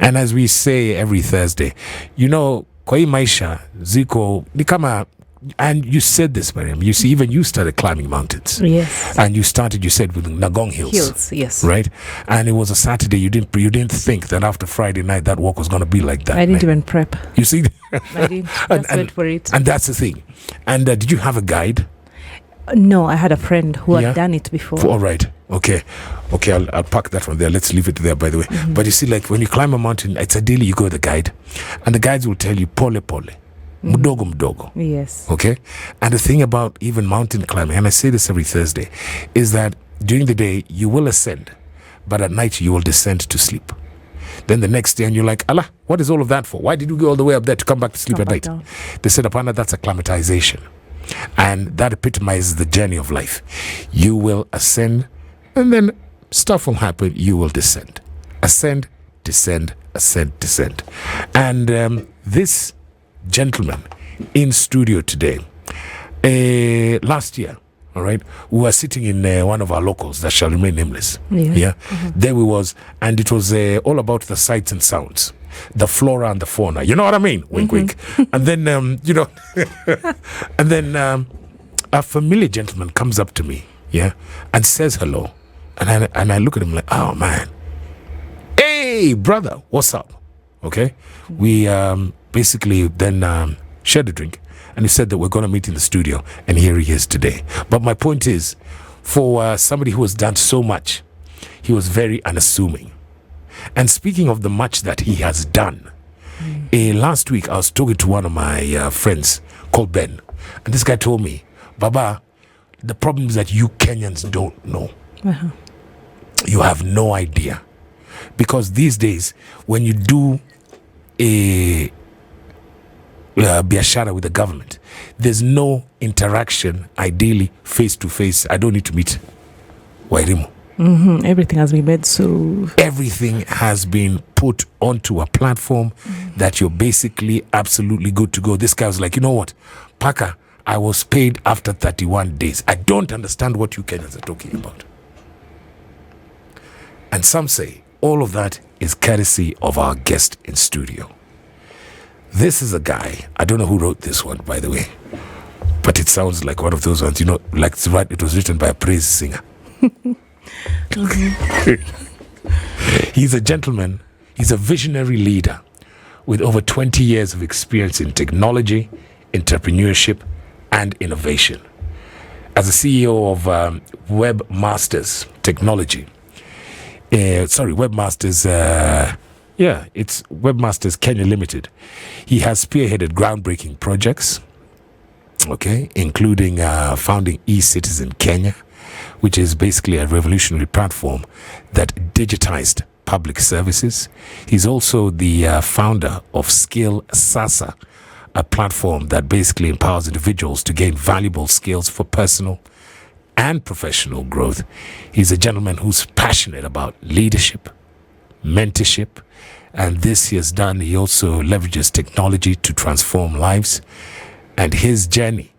And as we say every Thursday, kwa hii maisha ziko ni kama, and you said this, Mariam, you see, even you started climbing mountains. Yes. And you said, with Nagong Hills. Yes. Right? And it was a Saturday. You didn't think that after Friday night that walk was going to be like that. I didn't even prep. You see? I didn't. Just wait for it. And that's the thing. And did you have a guide? No, I had a friend who had done it before. All right. Okay, I'll park that one there. Let's leave it there, by the way. Mm-hmm. But you see, like when you climb a mountain, it's ideally you go with a guide. And the guides will tell you, pole. Mdogo mdogo. Yes. Okay? And the thing about even mountain climbing, and I say this every Thursday, is that during the day you will ascend, but at night you will descend to sleep. Then the next day, and you're like, Allah, what is all of that for? Why did you go all the way up there to come back to sleep at night? Down. They said, Apana, that's acclimatization. And that epitomizes the journey of life. You will ascend, and then stuff will happen. You will descend. Ascend, descend, ascend, descend. And this gentleman in studio today, last year, all right, we were sitting in one of our locals that shall remain nameless. Yeah. Mm-hmm. There we was, and it was all about the sights and sounds, the flora and the fauna. You know what I mean? Wink, wink. And then, and then a familiar gentleman comes up to me, and says hello, and I look at him like, oh man, hey brother, what's up? Okay, we basically then shared a drink, and he said that we're going to meet in the studio, and here he is today. But my point is, for somebody who has done so much, he was very unassuming. And speaking of the much that he has done, last week I was talking to one of my friends called Ben, and this guy told me, Baba, the problem is that you Kenyans don't know. Uh-huh. You have no idea. Because these days, when you do a biashara with the government, there's no interaction, ideally face to face. I don't need to meet Wairimu. Mm-hmm. Everything has been made so. Everything has been put onto a platform that you're basically absolutely good to go. This guy was like, you know what, Paka, I was paid after 31 days. I don't understand what you Kenyans are talking about. And some say all of that is courtesy of our guest in studio. This is a guy, I don't know who wrote this one, by the way, but it sounds like one of those ones, like it was written by a praise singer. He's a gentleman, he's a visionary leader with over 20 years of experience in technology, entrepreneurship, and innovation. As a CEO of Webmasters Technology, Webmasters, it's Webmasters Kenya Limited. He has spearheaded groundbreaking projects, including founding eCITIZEN Kenya, which is basically a revolutionary platform that digitized public services. He's also the founder of Sasa, a platform that basically empowers individuals to gain valuable skills for personal and professional growth. He's a gentleman who's passionate about leadership, mentorship, and this he has done. He also leverages technology to transform lives, and his journey,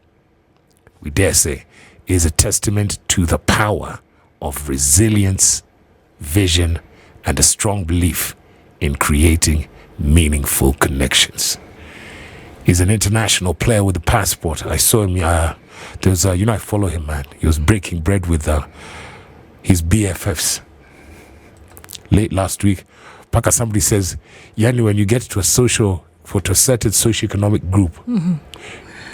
we dare say, is a testament to the power of resilience, vision, and a strong belief in creating meaningful connections. He's an international player with a passport. I saw him, I follow him, man. He was breaking bread with his BFFs late last week. Paka, somebody says, Yani, when you get to a certain socioeconomic group,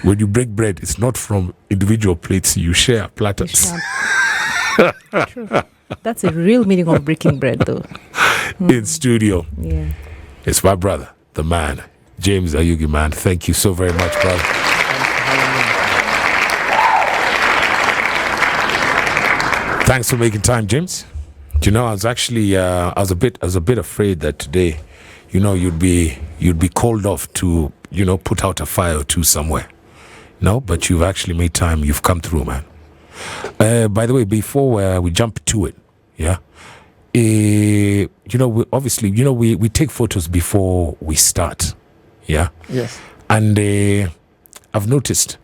when you break bread, it's not from individual plates, you share platters. True. That's a real meaning of breaking bread, though. In studio. Yeah. It's my brother, the man, James Ayugi, man. Thank you so very much, brother. Thanks for making time, James. Do you know, I was actually I was a bit afraid that today, you'd be called off to, put out a fire or two somewhere. No, but you've actually made time. You've come through, man. By the way, before we jump to it, we take photos before we start. Yeah. Yes. And I've noticed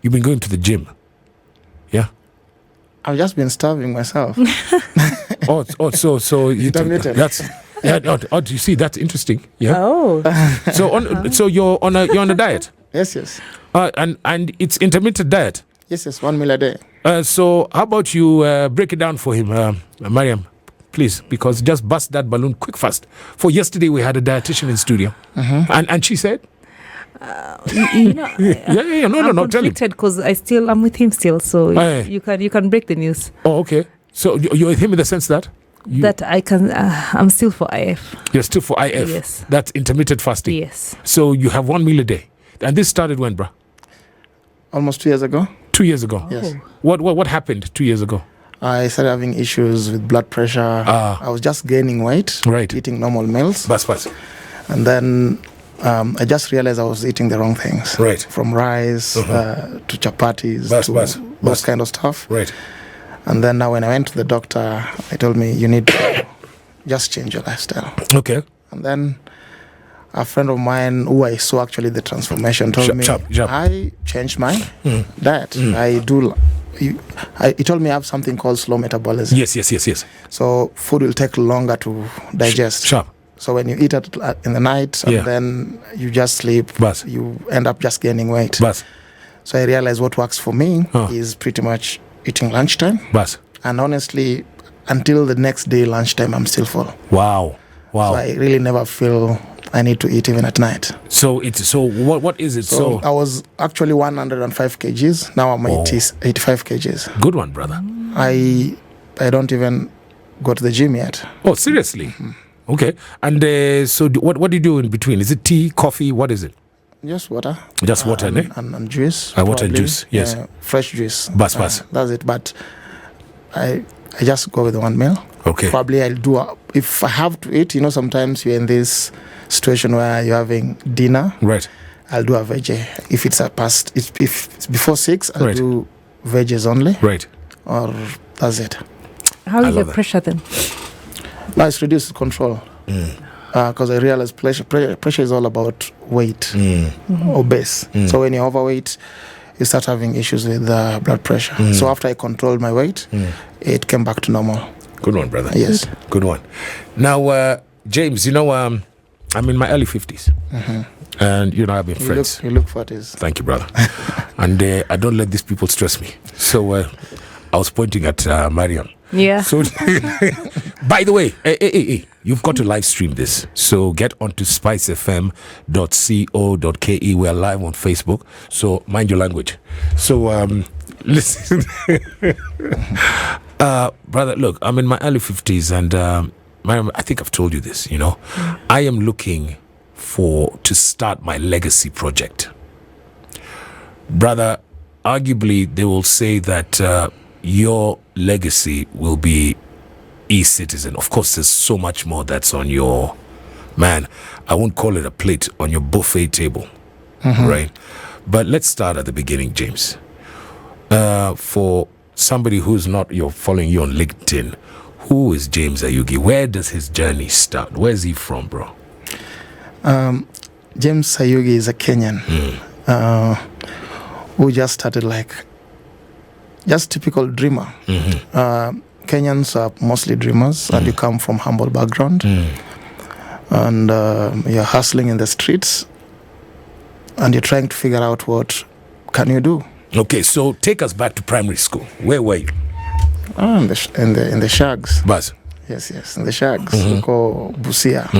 you've been going to the gym. Yeah. I've just been starving myself. So you Intermittent. Yeah. Oh, do you see? That's interesting. Yeah. Oh. So you're on a diet. Yes. And it's intermittent diet. Yes. 1 meal a day. So how about you break it down for him, Mariam, please, because just bust that balloon quick fast. For yesterday we had a dietitian in studio, and she said, No, no, tell him. Because I'm with him still, so you can break the news. Oh, okay. So you're with him in the sense that that I can. I'm still for IF. You're still for IF. Yes. That's intermittent fasting. Yes. So you have 1 meal a day, and this started when, bruh? Almost 2 years ago. 2 years ago. Yes. What happened 2 years ago? I started having issues with blood pressure. I was just gaining weight. Right. Eating normal meals. Bas. And then I just realized I was eating the wrong things. Right. From rice to chapatis to those kind of stuff. Right. And then now when I went to the doctor, they told me you need to just change your lifestyle. Okay. And then a friend of mine who I saw actually the transformation told me I changed my diet. He told me I have something called slow metabolism. Yes. So food will take longer to digest. Sharp. So when you eat it in the night and then you just sleep, you end up just gaining weight. So I realized what works for me is pretty much eating lunchtime. And honestly, until the next day lunchtime, I'm still full. Wow. So I really never feel I need to eat even at night. So what is it? So I was actually 105 kgs. Now I'm 85 kgs. Good one, brother. I don't even go to the gym yet. Oh, seriously? Mm-hmm. Okay. And what do you do in between? Is it tea, coffee? What is it? Just water. Just water, and juice. Water and juice, yes. Fresh juice. Bas. That's it. But I just go with 1 meal. Okay. Probably I'll do, if I have to eat, sometimes you're in this situation where you're having dinner. Right. I'll do a veggie. If it's if it's before 6, I'll do veggies only. Right. Or that's it. How is your pressure then? No, it's reduced control. Because I realize pressure is all about weight or base. So when you're overweight, you start having issues with blood pressure. So after I controlled my weight, it came back to normal. Good one, brother. Yes. Good one. Now, James, I'm in my early 50s. And, I've been friends. You look 40s. Thank you, brother. And I don't let these people stress me. So I was pointing at Mariam. Yeah. So, by the way, hey, you've got to live stream this. So get onto spicefm.co.ke. We're live on Facebook. So mind your language. So listen, brother. Look, I'm in my early 50s, and I think I've told you this. I am looking to start my legacy project, brother. Arguably, they will say that your legacy will be eCITIZEN. Of course, there's so much more that's on your, I won't call it a plate, on your buffet table, right? But let's start at the beginning, James. For somebody who's not following you on LinkedIn, who is James Ayugi? Where does his journey start? Where's he from, bro? James Ayugi is a Kenyan who just started just typical dreamer. Kenyans are mostly dreamers, and you come from humble background, and you're hustling in the streets, and you're trying to figure out what can you do. Okay, so take us back to primary school. Where were you? In the shags. Bas. Yes, in the shags. We call Busia.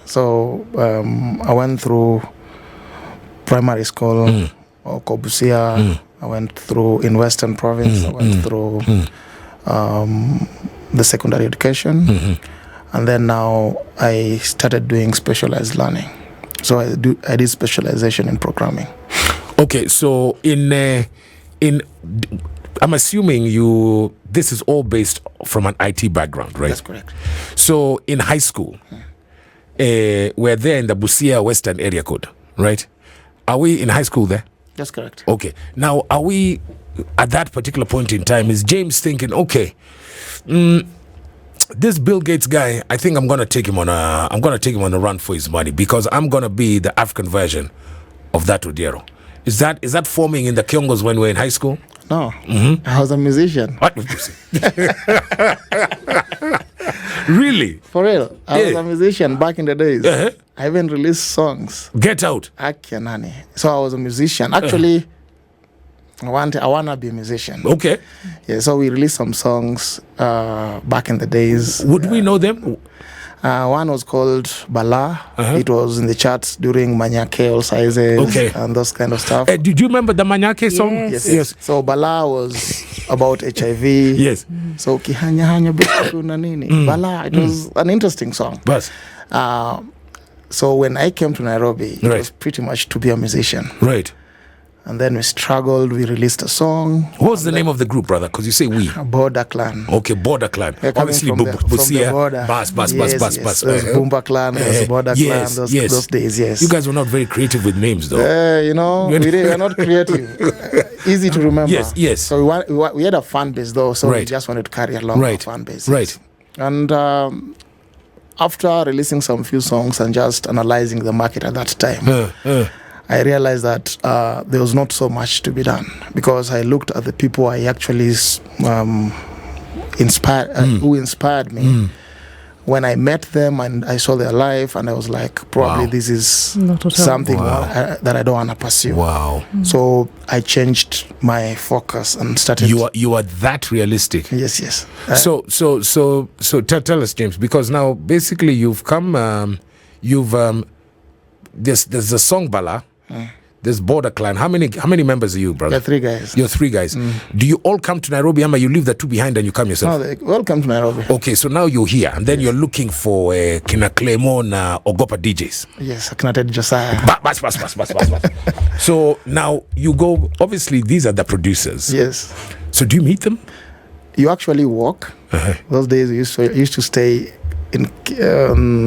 So I went through primary school, or Busia. I went through in Western Province. I went through the secondary education, and then now I started doing specialized learning. So I did specialization in programming. Okay, so I'm assuming this is all based from an IT background, right? That's correct. So in high school, we're there in the Busia Western area code, right? Are we in high school there? That's correct. Okay. Now, are we at that particular point in time? Is James thinking, okay, this Bill Gates guy, I think I'm gonna take him on a run for his money, because I'm gonna be the African version of that Odiero. Is that forming in the Kyongos when we're in high school? No. I was a musician. What would you say? Really? For real. I was Yeah. a musician back in the days. Uh-huh. I even released songs. Get out. Akianani. So I was a musician. Actually, I wanna be a musician. Okay. Yeah, so we released some songs back in the days. Would we know them? One was called Bala. Uh-huh. It was in the charts during Manyake, All Sizes, Okay. and those kind of stuff. Did you remember the Manyake song? Yes. Yes. So Bala was about HIV. Yes. So kihanya hanya beku na nini. Bala. It was an interesting song. Bus. So when I came to Nairobi, it Right. was pretty much to be a musician. Right. And then we struggled. We released a song, What's the name of the group, brother? Because you say we. Border Clan. Okay, Border Clan. They're coming Obviously, from the Busia, border. Bus. Yes. There's Boomba Clan, there's Border Clan, those days, yes. You guys were not very creative with names, though. We're not creative. Easy to remember. Yes. So we had a fan base, though, so we Right. just wanted to carry along our fan base. Right. And after releasing some few songs and just analyzing the market at that time, I realized that there was not so much to be done, because I looked at the people I actually inspired, who inspired me. When I met them and I saw their life, and I was like, probably Wow. this is Not at all. something Wow. that I don't want to pursue. Wow. So I changed my focus and started. You are that realistic. Yes. So tell us, James, because now basically you've come, there's the song Bala, there's Border Clan. How many members are you, brother? there are three guys. You're three guys. Do you all come to Nairobi, Ama? You leave the two behind and you come yourself? No, they welcome to Nairobi. Okay, so now you're here, and then you're looking for Kina Clemon Ogopa DJs. Yes, Akhenated Josiah. Bas. So now you go. Obviously, these are the producers. Yes. So do you meet them? You actually walk. Those days we used to stay in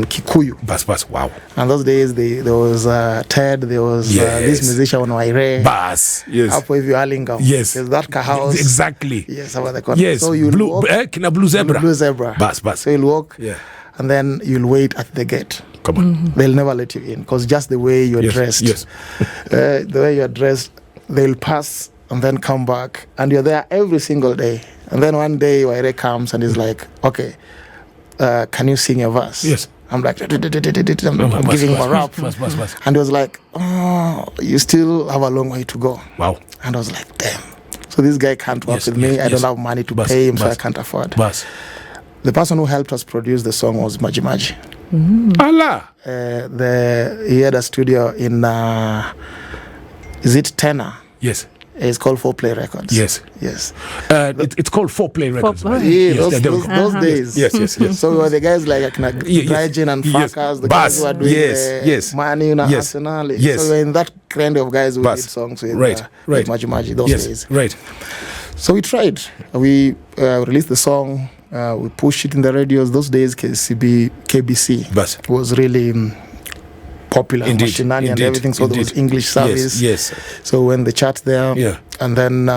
Kikuyu. Bas. Wow. And those days there was Ted, there was this musician on Waire. Bas. Yes. Up with Alingam. Yes. There's that house. Exactly. Yes, about the corner. Yes. So you'll walk. Kina Blue Zebra. Blue Zebra. Bas. So you'll walk. Yeah. And then you'll wait at the gate. Come on. They'll never let you in, because just the way you're dressed. Yes. The way you're dressed, they'll pass and then come back. And you're there every single day. And then one day Waire comes and is like, okay, can you sing a verse? Yes. I'm like, I'm giving him a rap. Bas. And he was like, oh, you still have a long way to go. Wow. And I was like, damn. So this guy can't work with me. I don't have money to pay him, so I can't afford. Bas. The person who helped us produce the song was Maji Maji. Allah. He had a studio in, is it Tenor? Yes. It's called 4Play Records. Yes. It's called 4Play Records. Four- Yeah, Yes, those days. Yes. So we were the guys like Yes. Drygen and Yes. Farkas, the Bas. guys who are doing Yes. Man U and Yes. Arsenal. Yes. So we were in that kind of guys who Bas. did songs with Right. Maji Maji those days. Right. So we tried. We released the song. We pushed it in the radios. Those days, KBC Bas. was really popular. Indeed, Mashinani and indeed, everything. So there was indeed. English service. Yes. So when the chat there. Yeah. And then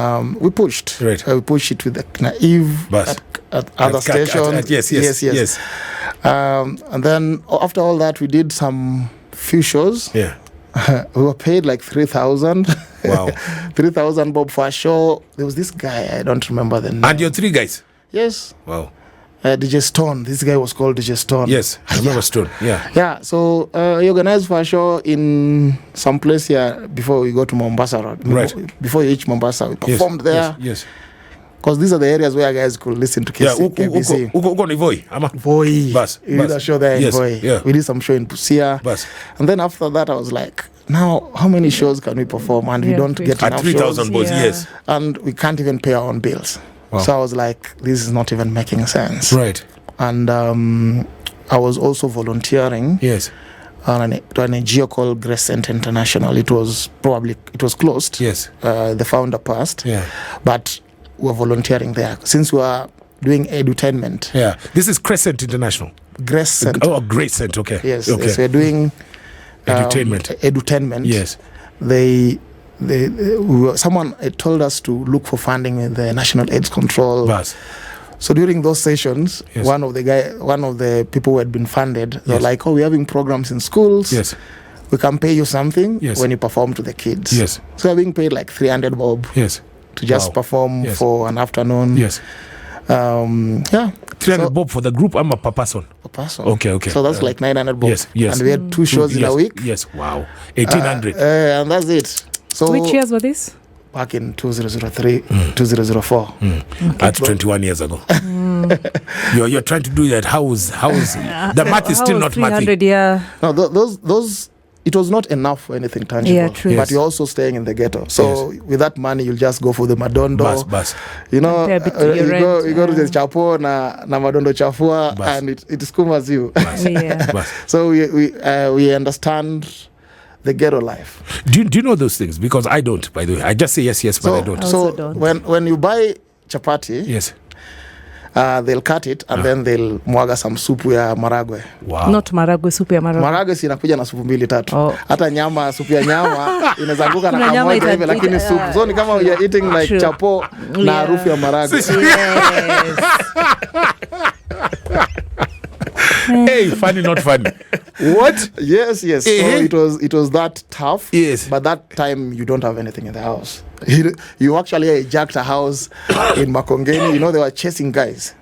we pushed. Right. We pushed it with the Naive Bas. at other stations. Yes. And then after all that, we did some few shows. Yeah. We were paid like 3,000. Wow. 3,000 bob for a show. There was this guy, I don't remember the name. And your three guys. Yes. Wow. DJ Stone. This guy was called DJ Stone. Yes. I remember Stone. Yeah. Yeah, so he organized for a show in some place here before we go to Mombasa Road. Right. Before you reach Mombasa, we performed there. Yes. Because these are the areas where guys could listen to KBC. Uko ni Voi. Ama. Voi. Bas. We did a show there in Yes. Voi. Yeah. We did some show in Busia. Bas. And then after that, I was like, now, how many shows can we perform? And we Yeah, don't get At enough 3,000 shows. boys. Yeah. Yes. And we can't even pay our own bills. Wow. So I was like, this is not even making sense. Right. And I was also volunteering Yes. to an NGO called Grace Center International. It was closed. Yes. The founder passed. Yeah. But we're volunteering there. Since we are doing edutainment, Yeah. This is Crescent International. Grace Center. Oh, Great Center. Okay. Yes, Okay. yes, we're doing Edutainment. edutainment. Yes. Someone told us to look for funding in the National AIDS Control. Bas. So during those sessions, Yes. one of the people who had been funded, they were Yes. like, "Oh, we're having programs in schools. Yes. We can pay you something Yes. when you perform to the kids." Yes. So we're being paid like 300 bob Yes. to just Wow. perform Yes. for an afternoon. Yes. 300 So- bob for the group, I'm a per person. per person. Okay. So that's like 900 bob. Yes. And we had 2 shows in yes, a week. Yes, wow. 1800. And that's it. So Which years were this? back in 2003, 2004. That's 21 years ago. You're trying to do that. How's the math is still not mathing. 300, yeah. No, those it was not enough for anything tangible. Yeah, true. But Yes. you're also staying in the ghetto. So with that money, you'll just go for the madondo. Bus. You know, Pay a bit to your you go to the rent, chapo na madondo chafua, Bus. and it skumas you. Yeah. Bus. So we understand the ghetto life. Do you know those things? Because I don't, by the way. I just say yes, but I don't. I So also don't. when you buy chapati, Yes. they'll cut it and then they'll mwaga some supu ya maragwe. Wow. Not maragwe, supu ya maragwe. Maragwe si inakuja na supu 2-3. Oh. Hata nyama, supu ya nyama inazanguka na Kuna nyama kamoja hivi, lakini supu. So ni kama you're eating like True. chapo na Yeah. harufu ya maragwe. Yes. Hey, funny, not funny. What? Yes. Eh? So it was that tough. Yes. But that time you don't have anything in the house. You actually hijacked a house in Makongeni. You know, they were chasing guys.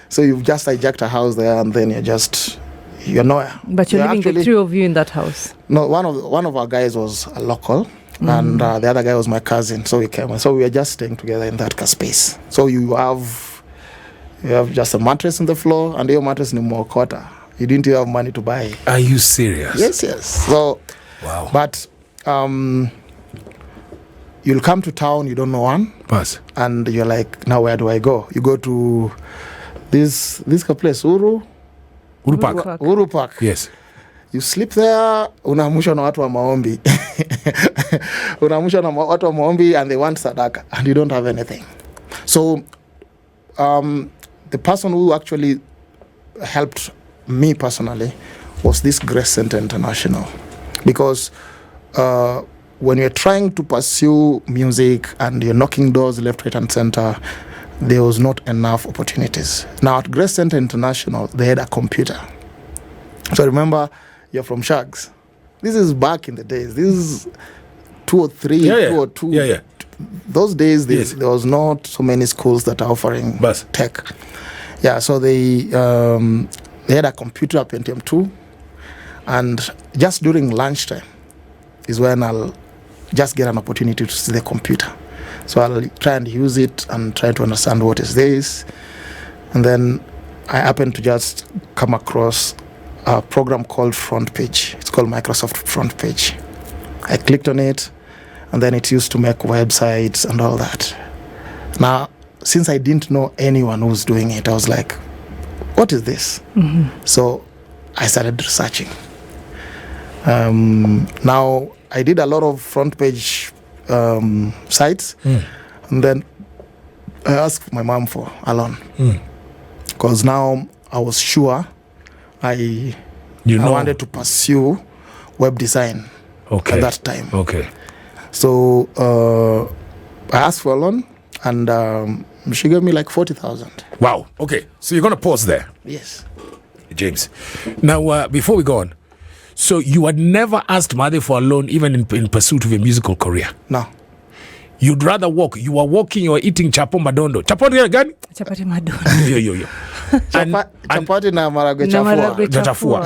So you've just hijacked a house there, and then you're nowhere. But you're You're living the 3 of you in that house. No, one of our guys was a local, and the other guy was my cousin. So we came. So we were just staying together in that space. So you have just a mattress on the floor, and your mattress ni mwokota. You didn't even have money to buy. Are you serious? Yes. So, Wow. but you'll come to town, you don't know one, Bus. and you're like, now where do I go? You go to this place, Urupak. Park. Uru Park. Yes. You sleep there, unaamushwa na watu wa maombi. Unaamushwa na watu wa maombi, and they want sadaka, and you don't have anything. So, the person who actually helped me personally was this Grace Center International, because when you're trying to pursue music and you're knocking doors left, right, and center, there was not enough opportunities. Now at Grace Center International, they had a computer. So remember, you're from Shags. This is back in the days. This is 203, 202. Yeah. Those days, Yes. there was not so many schools that are offering Bus. tech. Yeah, so they had a computer, Pentium 2, and just during lunchtime is when I'll just get an opportunity to see the computer. So I'll try and use it and try to understand what is this. And then I happen to just come across a program called Front Page. It's called Microsoft Front Page. I clicked on it, and then it used to make websites and all that. Now, since I didn't know anyone who was doing it, I was like, what is this? So I started researching. Now, I did a lot of front page sites, and then I asked my mom for a loan, because now I was sure I wanted to pursue web design at that time. Okay. So I asked for a loan, and she gave me like 40,000. Wow. Okay. So you're going to pause there, Yes. James. Now, before we go on, so you had never asked Mother for a loan, even in pursuit of a musical career? No. You'd rather walk. You were walking, you were eating chapo madondo. Chapo gani? Chapati madondo. Yo. Chapati na maragwe Na chafua. maragwe Chafua.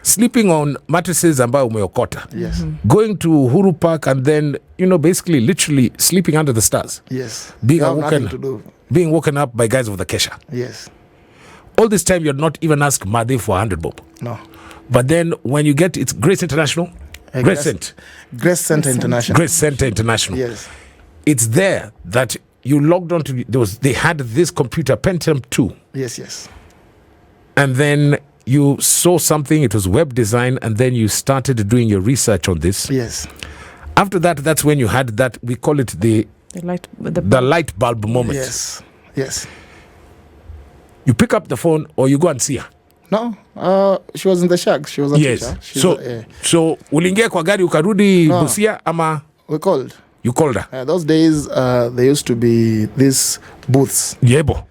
Sleeping on mattresses ambayo umeokota. Yes. Going to Huru Park and then, basically, literally sleeping under the stars. Yes. Being You have nothing woken, to do. being woken up by guys of the Kesha. Yes. All this time, you're not even asked Madi for 100 bob. No. But then when you get, it's Grace International? Grace Center. Grace Center International. Grace Center International. Yes. It's there that you logged on to, they had this computer, Pentium 2. Yes. And then you saw something, it was web design, and then you started doing your research on this. Yes. After that, that's when you had that, we call it the light bulb moment. Yes. You pick up the phone or you go and see her. No, she was in the shack. She was a teacher. So uliingia kwa gari ukarudi Busia ama? We called. You called her? Those days, there used to be these booths. Yebo.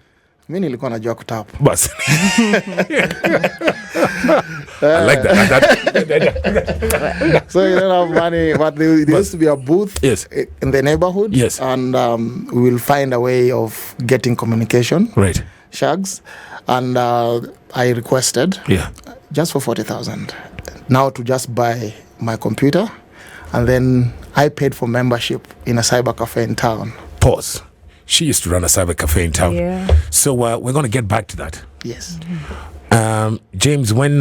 Mi nilikuwa najua kutap. Bas. I like that. So you don't have money, but there used to be a booth in the neighborhood. Yes. And we will find a way of getting communication. Right. shags, and I requested just for 40,000 now to just buy my computer, and then I paid for membership in a cyber cafe in town. Pause. She used to run a cyber cafe in town. Yeah. So we're going to get back to that. Yes. James, when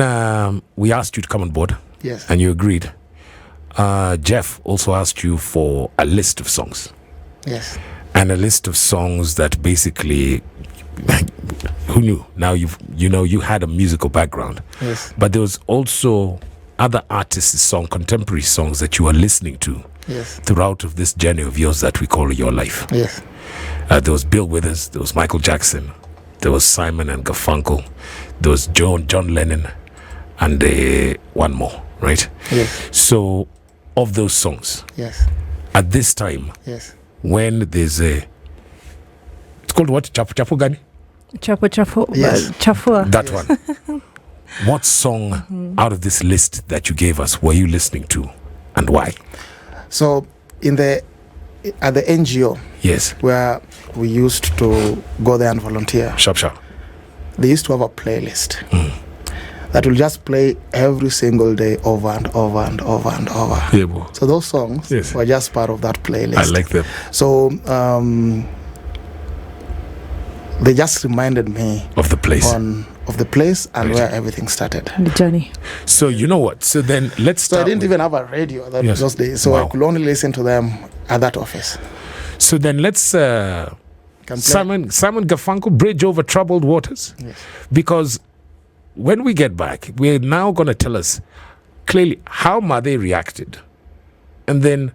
we asked you to come on board, Yes. and you agreed, Jeff also asked you for a list of songs. Yes. And a list of songs that basically, who knew? Now you had a musical background. Yes. But there was also other artists' contemporary songs that you were listening to. Yes. Throughout of this journey of yours that we call your life. Yes. There was Bill Withers, there was Michael Jackson, there was Simon and Garfunkel, there was John Lennon, and one more, right? Yes. So, of those songs, Yes. at this time, Yes. when there's it's called what? Chapo Gani? Chapo. Yes. Chafua. That one. What song out of this list that you gave us were you listening to, and why? So at the NGO, Yes. where we used to go there and volunteer, Sharp. they used to have a playlist that will just play every single day over and over and over and over. Yeah, boy. So those songs Yes. were just part of that playlist. I like them. So they just reminded me Of the place. of the place and Right. where everything started. The journey. So you know what? So then let's So start. I didn't even have a radio Yes. those days, so Wow. I could only listen to them at that office. So then let's Can play- Simon Garfunkel, Bridge Over Troubled Waters. Yes. Because when we get back, we're now going to tell us clearly how Made reacted, and then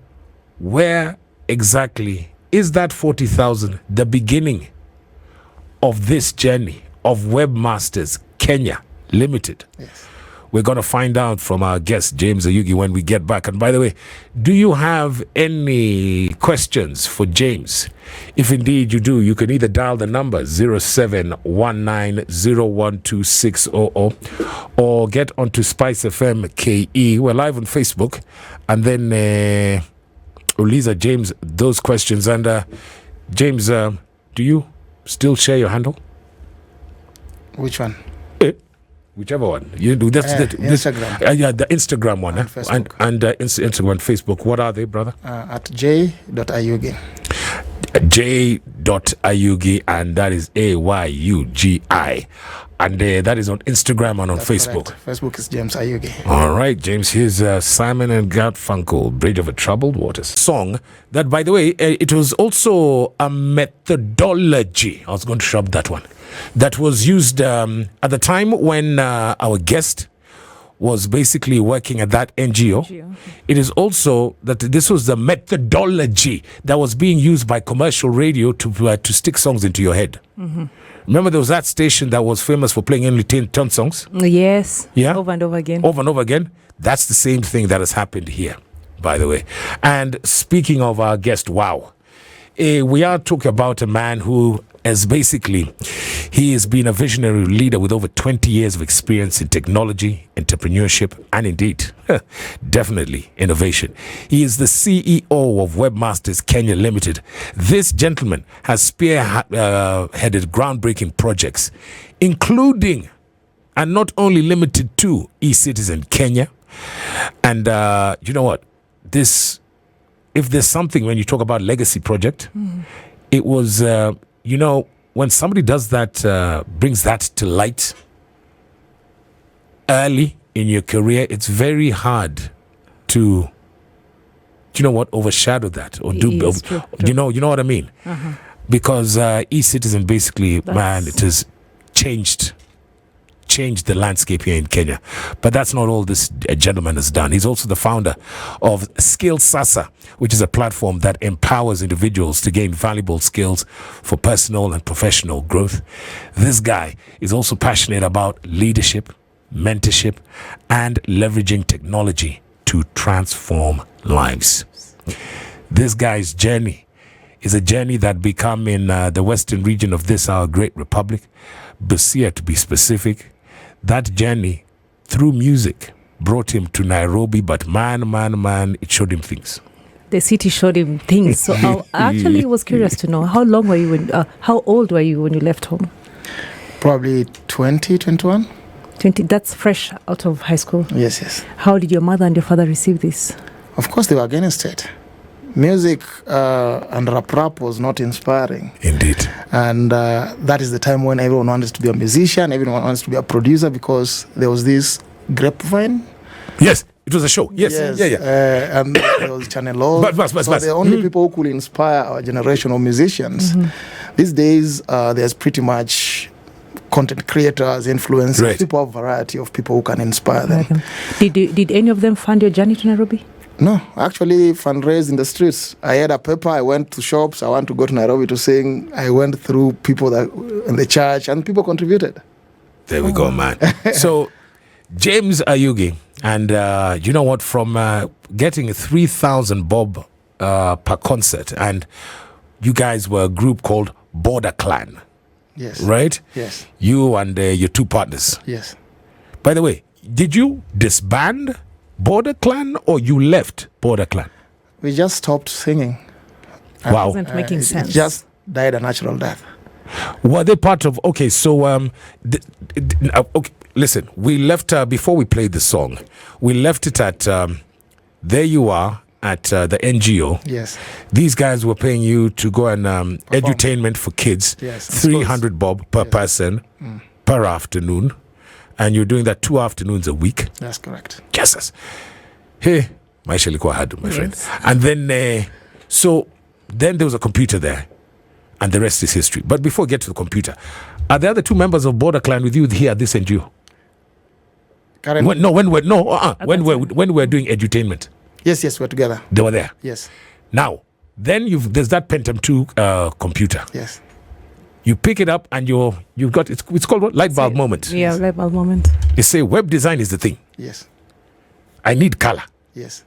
where exactly is that 40,000 the beginning of this journey of Webmasters Kenya Limited. Yes. We're going to find out from our guest, James Ayugi, when we get back. And by the way, do you have any questions for James? If indeed you do, you can either dial the number 0719012600 or get onto Spice FM KE. We're live on Facebook. And then Uliza James those questions. And James, do you still share your handle? Which one? Whichever one you do. That's Instagram. Yeah, the Instagram one, And Facebook. and Instagram and Facebook. What are they, brother? At j.ayugi. J.Ayugi, and that is AYUGI, and that is on Instagram and on That's Facebook. correct. Facebook is James Ayugi. All right, James. Here's Simon and Garfunkel, "Bridge Over Troubled Waters" song. That, by the way, it was also a methodology. I was going to shove that one. That was used at the time when our guest was basically working at that NGO. It is also that this was the methodology that was being used by commercial radio to stick songs into your head. Remember, there was that station that was famous for playing only 10 songs? Yes. Yeah. Over and over again. Over and over again. That's the same thing that has happened here, by the way. And speaking of our guest, wow. We are talking about a man who has basically, he has been a visionary leader with over 20 years of experience in technology, entrepreneurship, and indeed, definitely innovation. He is the CEO of Webmasters Kenya Limited. This gentleman has spearheaded groundbreaking projects, including, and not only limited to, eCITIZEN Kenya. And you know what? If there's something when you talk about legacy project, it was, when somebody does that, brings that to light early in your career, it's very hard to, overshadow that or do, True. you know what I mean? Because eCitizen basically, it has changed the landscape here in Kenya. But that's not all this gentleman has done. He's also the founder of Sasa, which is a platform that empowers individuals to gain valuable skills for personal and professional growth. This guy is also passionate about leadership, mentorship, and leveraging technology to transform lives. This guy's journey is a journey that began in the western region of this, our great republic, Busia to be specific. That journey through music brought him to Nairobi, but man, it showed him things. The city showed him things. So I actually was curious to know, how old were you when you left home? Probably 20, 21. 20. That's fresh out of high school. Yes, yes. How did your mother and your father receive this? Of course, they were against it. Music and rap was not inspiring. Indeed. And that is the time when everyone wanted to be a musician, everyone wanted to be a producer, because there was this grapevine. Yes, it was a show. Yes. Yeah. And there was Channel O. But, the only people who could inspire our generation of musicians. These days, there's pretty much content creators, influencers, Right. people, a variety of people who can inspire them. Did any of them fund your journey to Nairobi? No, actually fundraised in the streets. I had a paper, I went to shops, I want to go to Nairobi to sing. I went through people that in the church, and people contributed. There we go, man. So, James Ayugi, and you know what, from getting 3,000 bob per concert, and you guys were a group called Border Clan, Yes. right? Yes. You and your two partners. Yes. By the way, did you disband Border Clan or you left Border Clan? We just stopped singing. Wow. Wasn't making It sense. just died a natural death. Were they part of, okay, so, okay, listen, we left, before we played the song, we left it at, there you are, at the NGO. Yes. These guys were paying you to go and edutainment for kids, Yes, 300 bob per person per afternoon, and you're doing that 2 afternoons a week. That's correct. Jesus. Hey, maisha ilikuwa hard, my friend. And then, so then there was a computer there, and the rest is history. But before we get to the computer, are the other two members of Border Clan with you here at this NGO? Currently, When we're doing edutainment, yes, we're together. they were there. Yes. Now, then there's that Pentium 2 computer. Yes. You pick it up and you've got, it's called what? Light bulb moment. Yeah, light bulb moment. They say web design is the thing. Yes. I need color. Yes.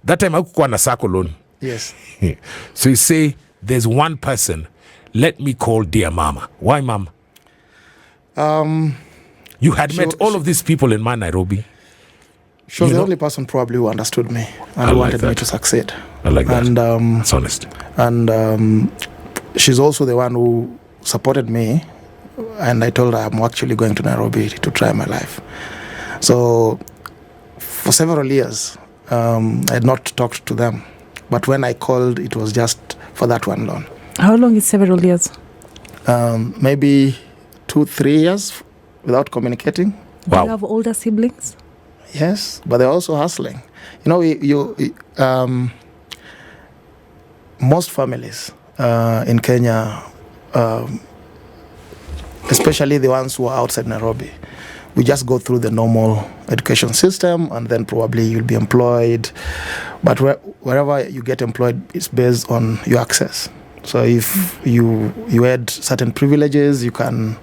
That time I could na sako loan. Yes. So you say there's one person, let me call dear mama. Why mama? You had met all of these people in Nairobi. She was You the know- only person probably who understood me I and who like wanted me that. to succeed. I like that. And That's honest. she's also the one who supported me, and I told her I'm actually going to Nairobi to try my life. So for several years, I had not talked to them, but when I called, it was just for that one loan. How long is several years? Maybe 2-3 years without communicating. Do Wow. you have older siblings? Yes, but they're also hustling. You know, most families in Kenya, especially the ones who are outside Nairobi, we just go through the normal education system, and then probably you'll be employed. But wherever you get employed, it's based on your access. So if you had certain privileges, you can...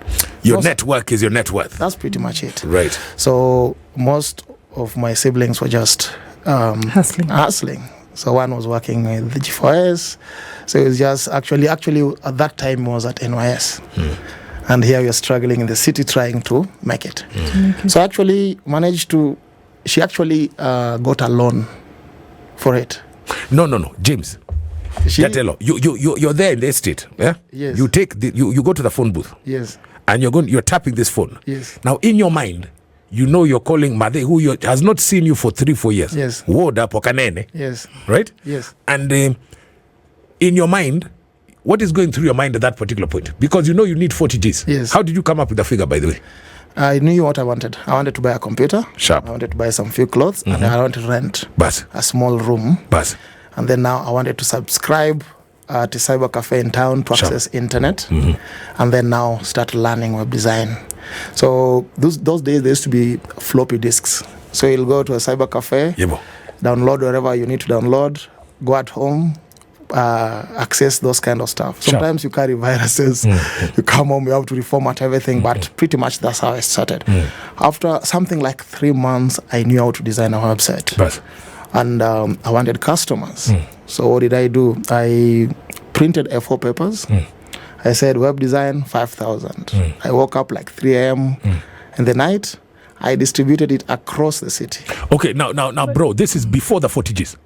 Your Also- network is your net worth. That's pretty much it. Right. So most of my siblings were just hustling. So one was working with the G4S. So it was just actually at that time was at NYS. And here we are struggling in the city trying to make it. So actually she actually got a loan for it. No, James. She, Gatelo, you're there in the estate. Yeah. Yes. You take you go to the phone booth. yes, And you're tapping this phone. yes, Now, in your mind, you know you're calling Made, who has not seen you for 3-4 years. Yes. Woda pokanene, yes, right? yes. And in your mind, what is going through your mind at that particular point? Because you know you need 40 Gs. Yes. How did you come up with the figure, by the way? I knew what I wanted. I wanted to buy a computer. Sharp. I wanted to buy some few clothes. And I wanted to rent But, a small room. And then now I wanted to subscribe at a cyber cafe in town to Sure. access internet, and then now start learning web design. So those days there used to be floppy disks. So you'll go to a cyber cafe, Yebo. download wherever you need to download, go at home, access those kind of stuff. Sure. Sometimes you carry viruses, you come home, you have to reformat everything, but pretty much that's how I started. After something like 3 months, I knew how to design a website. But, And I wanted customers. So what did I do? I printed A4 papers. I said web design 5,000. I woke up like 3 a.m. in the night. I distributed it across the city. okay, now, bro, this is before the 40 Gs.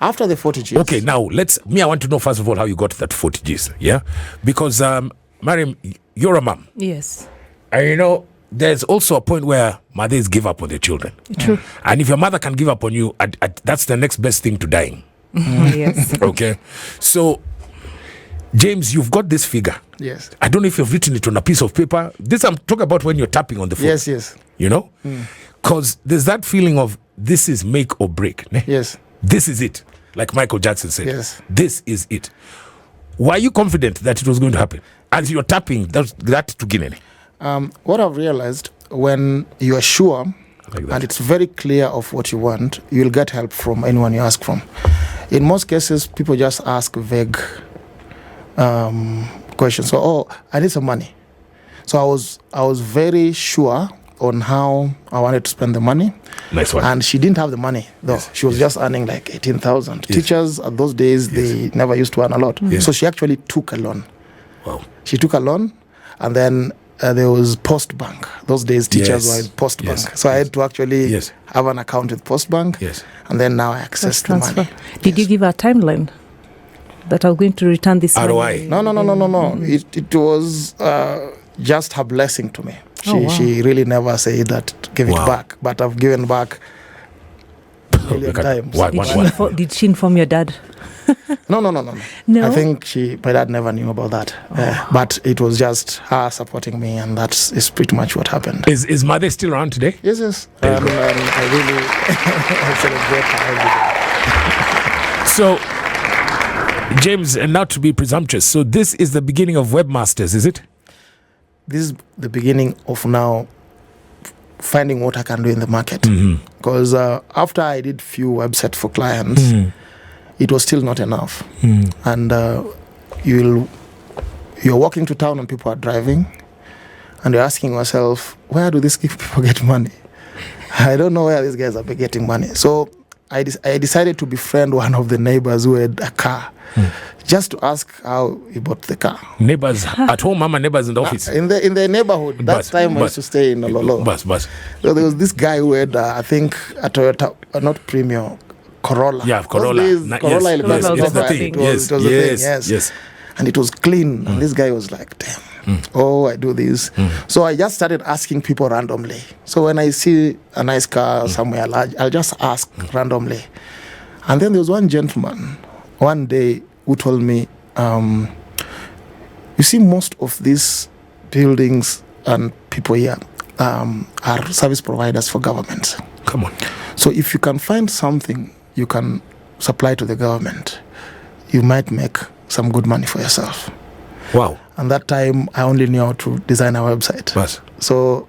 After the 40 Gs. Okay, now I want to know first of all how you got that 40 Gs. Yeah, because Mariam, you're a mom. Yes. there's also a point where mothers give up on their children. True. And if your mother can give up on you, that's the next best thing to dying. Yes. Okay. So, James, you've got this figure. Yes. I don't know if you've written it on a piece of paper. This I'm talking about when you're tapping on the phone. Yes. You know? Because there's that feeling of this is make or break. Ne? Yes. This is it. Like Michael Jackson said. Yes. This is it. Were you confident that it was going to happen? As you're tapping, that to Guinea. What I've realized, when you are sure Like that. and it's very clear of what you want, you'll get help from anyone you ask from. In most cases, people just ask vague questions. So, I need some money. So I was very sure on how I wanted to spend the money. Nice one. And she didn't have the money, though. Yes, She was just earning like 18,000. Yes. Teachers at those days, they never used to earn a lot. Yes. So she actually took a loan. Wow. She took a loan, and then there was Post Bank. Those days, teachers Yes. were in Post Bank. Yes. So I had to actually Yes. have an account with Post Bank. Yes. And then now I access the money. Did you give her a timeline that I'm going to return this ROI? money? No. It was just her blessing to me. She really never said that, give it Wow. back. But I've given back million times. Did she inform your dad? No. No? I think my dad never knew about that. But it was just her supporting me, and that is pretty much what happened. Is mother still around today? Yes. There you go. I really celebrate her every day. So, James, and not to be presumptuous, so this is the beginning of Webmasters, is it? This is the beginning of now finding what I can do in the market. Because after I did few websites for clients, it was still not enough. And you're walking to town and people are driving, and you're asking yourself, where do these people get money? I don't know where these guys are getting money. So I decided to befriend one of the neighbors who had a car, just to ask how he bought the car. Neighbors at home, mama, neighbors in the office. In the neighborhood. That time I used to stay in Ololo. Bus. So there was this guy who had, I think, a Toyota, not Premium, Corolla. Yeah, Corolla. Those days, Corolla Yes, electric it's the car. thing. It was the thing, Yes. And it was clean. And this guy was like, damn. I do this. So I just started asking people randomly. So when I see a nice car somewhere large, I'll just ask randomly. And then there was one gentleman one day who told me, you see, most of these buildings and people here are service providers for government. Come on. So if you can find something you can supply to the government, you might make some good money for yourself. Wow. And that time, I only knew how to design a website. Bus. So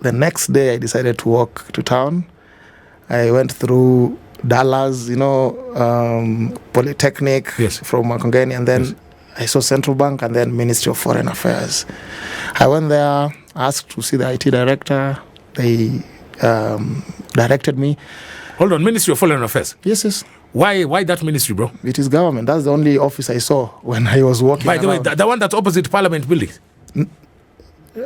the next day, I decided to walk to town. I went through Dallas, Polytechnic from Makongeni, and then I saw Central Bank and then Ministry of Foreign Affairs. I went there, asked to see the IT director. They directed me. Hold on, Ministry of Foreign Affairs. Yes. Why that ministry, bro? It is government. That's the only office I saw when I was walking By the way, around. the one that's opposite Parliament building.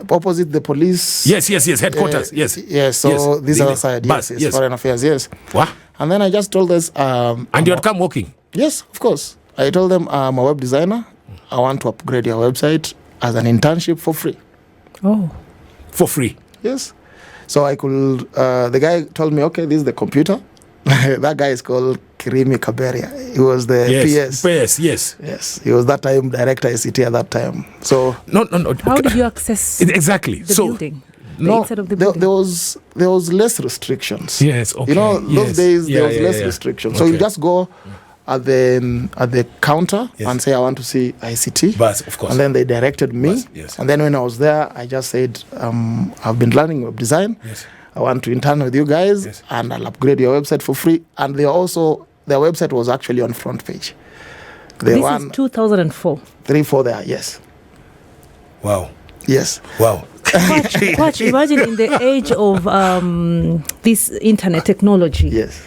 Opposite the police. Yes, headquarters. Yes. Yes, so this other side, yes, Foreign Affairs, yes. What? And then I just told this. And you had come walking? Yes, of course. I told them I'm a web designer. I want to upgrade your website as an internship for free. Oh. For free? Yes. So I could, the guy told me, okay, this is the computer. That guy is called Kirimi Kaberia. He was the PS. Yes. He was that time director ICT at that time. So no. How did you access exactly the building? Inside of the building? There was less restrictions. Yes, okay. Those days there was less restrictions. Okay. So you just go at the counter and say, I want to see ICT. But of course. And then they directed me. Yes. And then when I was there, I just said, I've been learning web design. Yes. I want to intern with you guys, and I'll upgrade your website for free. And their website was actually on front page. This is 2004. 3-4 there, yes. Wow. Yes. Wow. Watch, imagine in the age of this internet technology. Yes.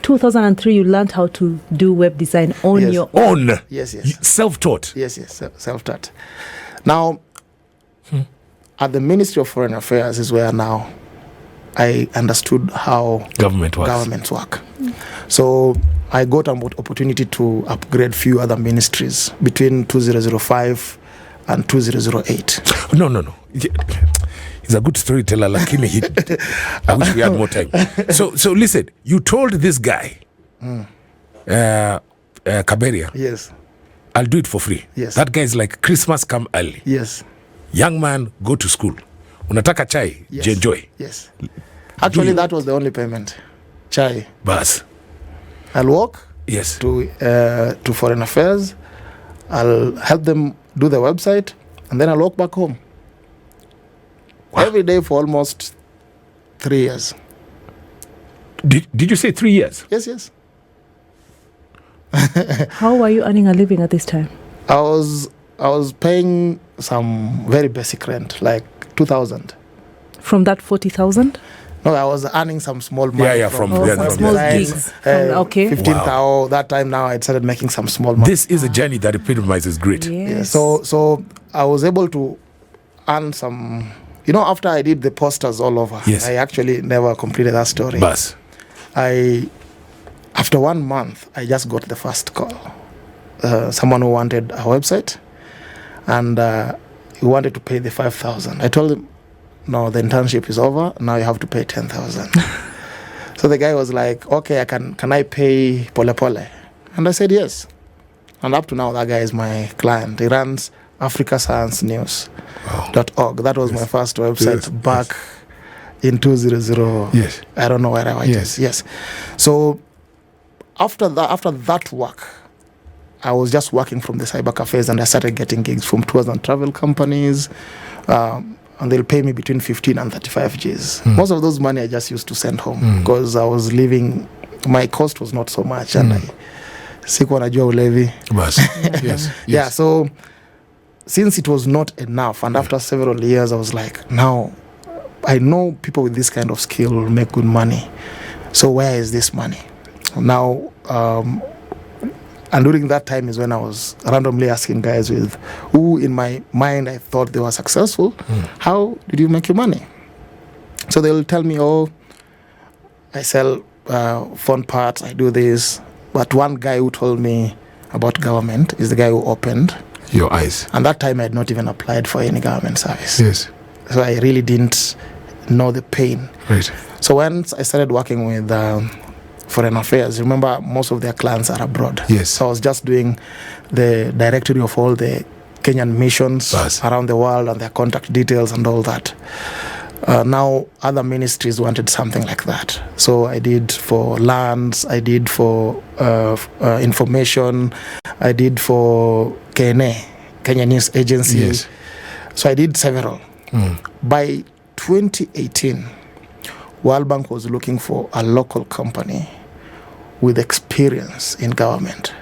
2003, you learned how to do web design on your own. Yes. Self-taught. Yes, self-taught. Now, at the Ministry of Foreign Affairs is where now I understood how governments work. So I got an opportunity to upgrade few other ministries between 2005 and 2008. No. He's a good storyteller, lakini I wish we had more time. So listen, you told this guy, Kaberia, Yes. I'll do it for free. Yes. That guy is like, Christmas come early. Yes. Young man, go to school. Unataka chai, Yes. enjoy. Yes. Actually, that was the only payment. Chai. Bas. I'll walk Yes. to Foreign Affairs. I'll help them do the website, and then I'll walk back home. Wow. Every day for almost 3 years. Did you say 3 years? Yes. How were you earning a living at this time? I was paying some very basic rent, like 2,000. From that 40,000? No, I was earning some small money. Yeah, from Oh, there. some From small there. gigs. Okay. 15,000. That time now I started making some small money. This is a journey that epitomizes grit. Yeah, Yes. so I was able to earn some. After I did the posters all over, Yes. I actually never completed that story. Bas. After 1 month, I just got the first call. Someone who wanted a website, and he wanted to pay the 5,000. I told him, no, the internship is over. Now you have to pay 10,000. So the guy was like, okay, can I pay pole pole? And I said yes. And up to now, that guy is my client. He runs africasciencenews.org. That was my first website back in 2000. Yes. I don't know where I was. Yes. So after that work, I was just working from the cyber cafes, and I started getting gigs from tours and travel companies. And they'll pay me between 15 and 35 Gs. Most of those money I just used to send home because I was living, my cost was not so much, and I sikuwa najua ulevi. Bas. Yes. Yeah, so since it was not enough, and after several years, I was like, now I know people with this kind of skill will make good money. So where is this money? Now, and during that time is when I was randomly asking guys who in my mind I thought they were successful, how did you make your money? So they'll tell me, oh, I sell phone parts, I do this. But one guy who told me about government is the guy who opened your eyes. And that time I had not even applied for any government service. Yes. So I really didn't know the pain. Right. So once I started working with Foreign Affairs, remember most of their clients are abroad. Yes. So I was just doing the directory of all the Kenyan missions around the world and their contact details and all that. Now other ministries wanted something like that. So I did for lands, I did for information, I did for KNA, Kenya News Agency. Yes. So I did several. By 2018, World Bank was looking for a local company with experience in government.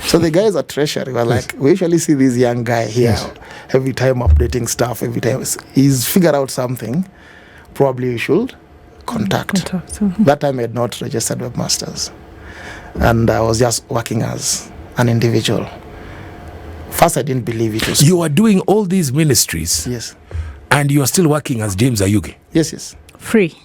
So the guys at Treasury were like, we usually see this young guy here every time updating stuff, every time he's figured out something, probably you should contact. That time I had not registered webmasters. And I was just working as an individual. First, I didn't believe it was... You are doing all these ministries. Yes. And you are still working as James Ayugi. Yes. Free.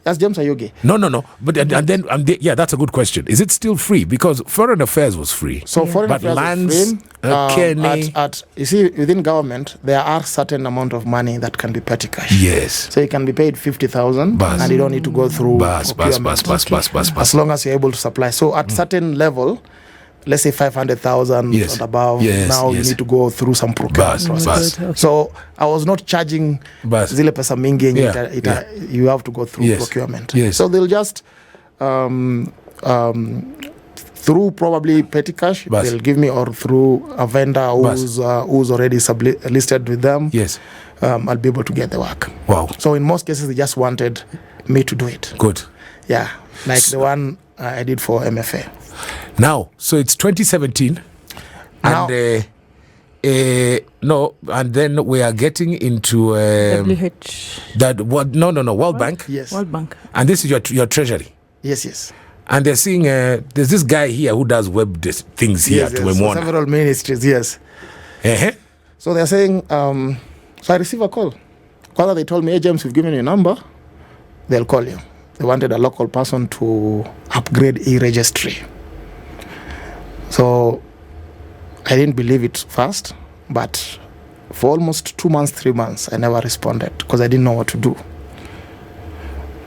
As James Ayugi. No. But and then yeah, that's a good question. Is it still free? Because Foreign Affairs was free. So Foreign but Affairs lands, is free. Kenny. You see, within government, there are certain amount of money that can be petty cash. Yes. So you can be paid 50,000 and you don't need to go through procurement. As long as you're able to supply. So at certain level, let's say 500,000 and above, now you need to go through some procurement process. Okay. So I was not charging zile pesa mingi you have to go through procurement. Yes. So they'll just through probably petty cash, they'll give me, or through a vendor who's already listed with them. Yes. I'll be able to get the work. Wow. So in most cases, they just wanted me to do it. Good. Yeah. Like the one I did for MFA. Now, so it's 2017, now, and and then we are getting into World Bank. Yes, World Bank, and this is your treasury. Yes. And they're seeing there's this guy here who does web things here to so several ministries. Yes. So they're saying, so I receive a call. They told me, hey James, we've given you a number. They'll call you. They wanted a local person to upgrade e-registry. So I didn't believe it first, but for almost 2 months, 3 months, I never responded because I didn't know what to do.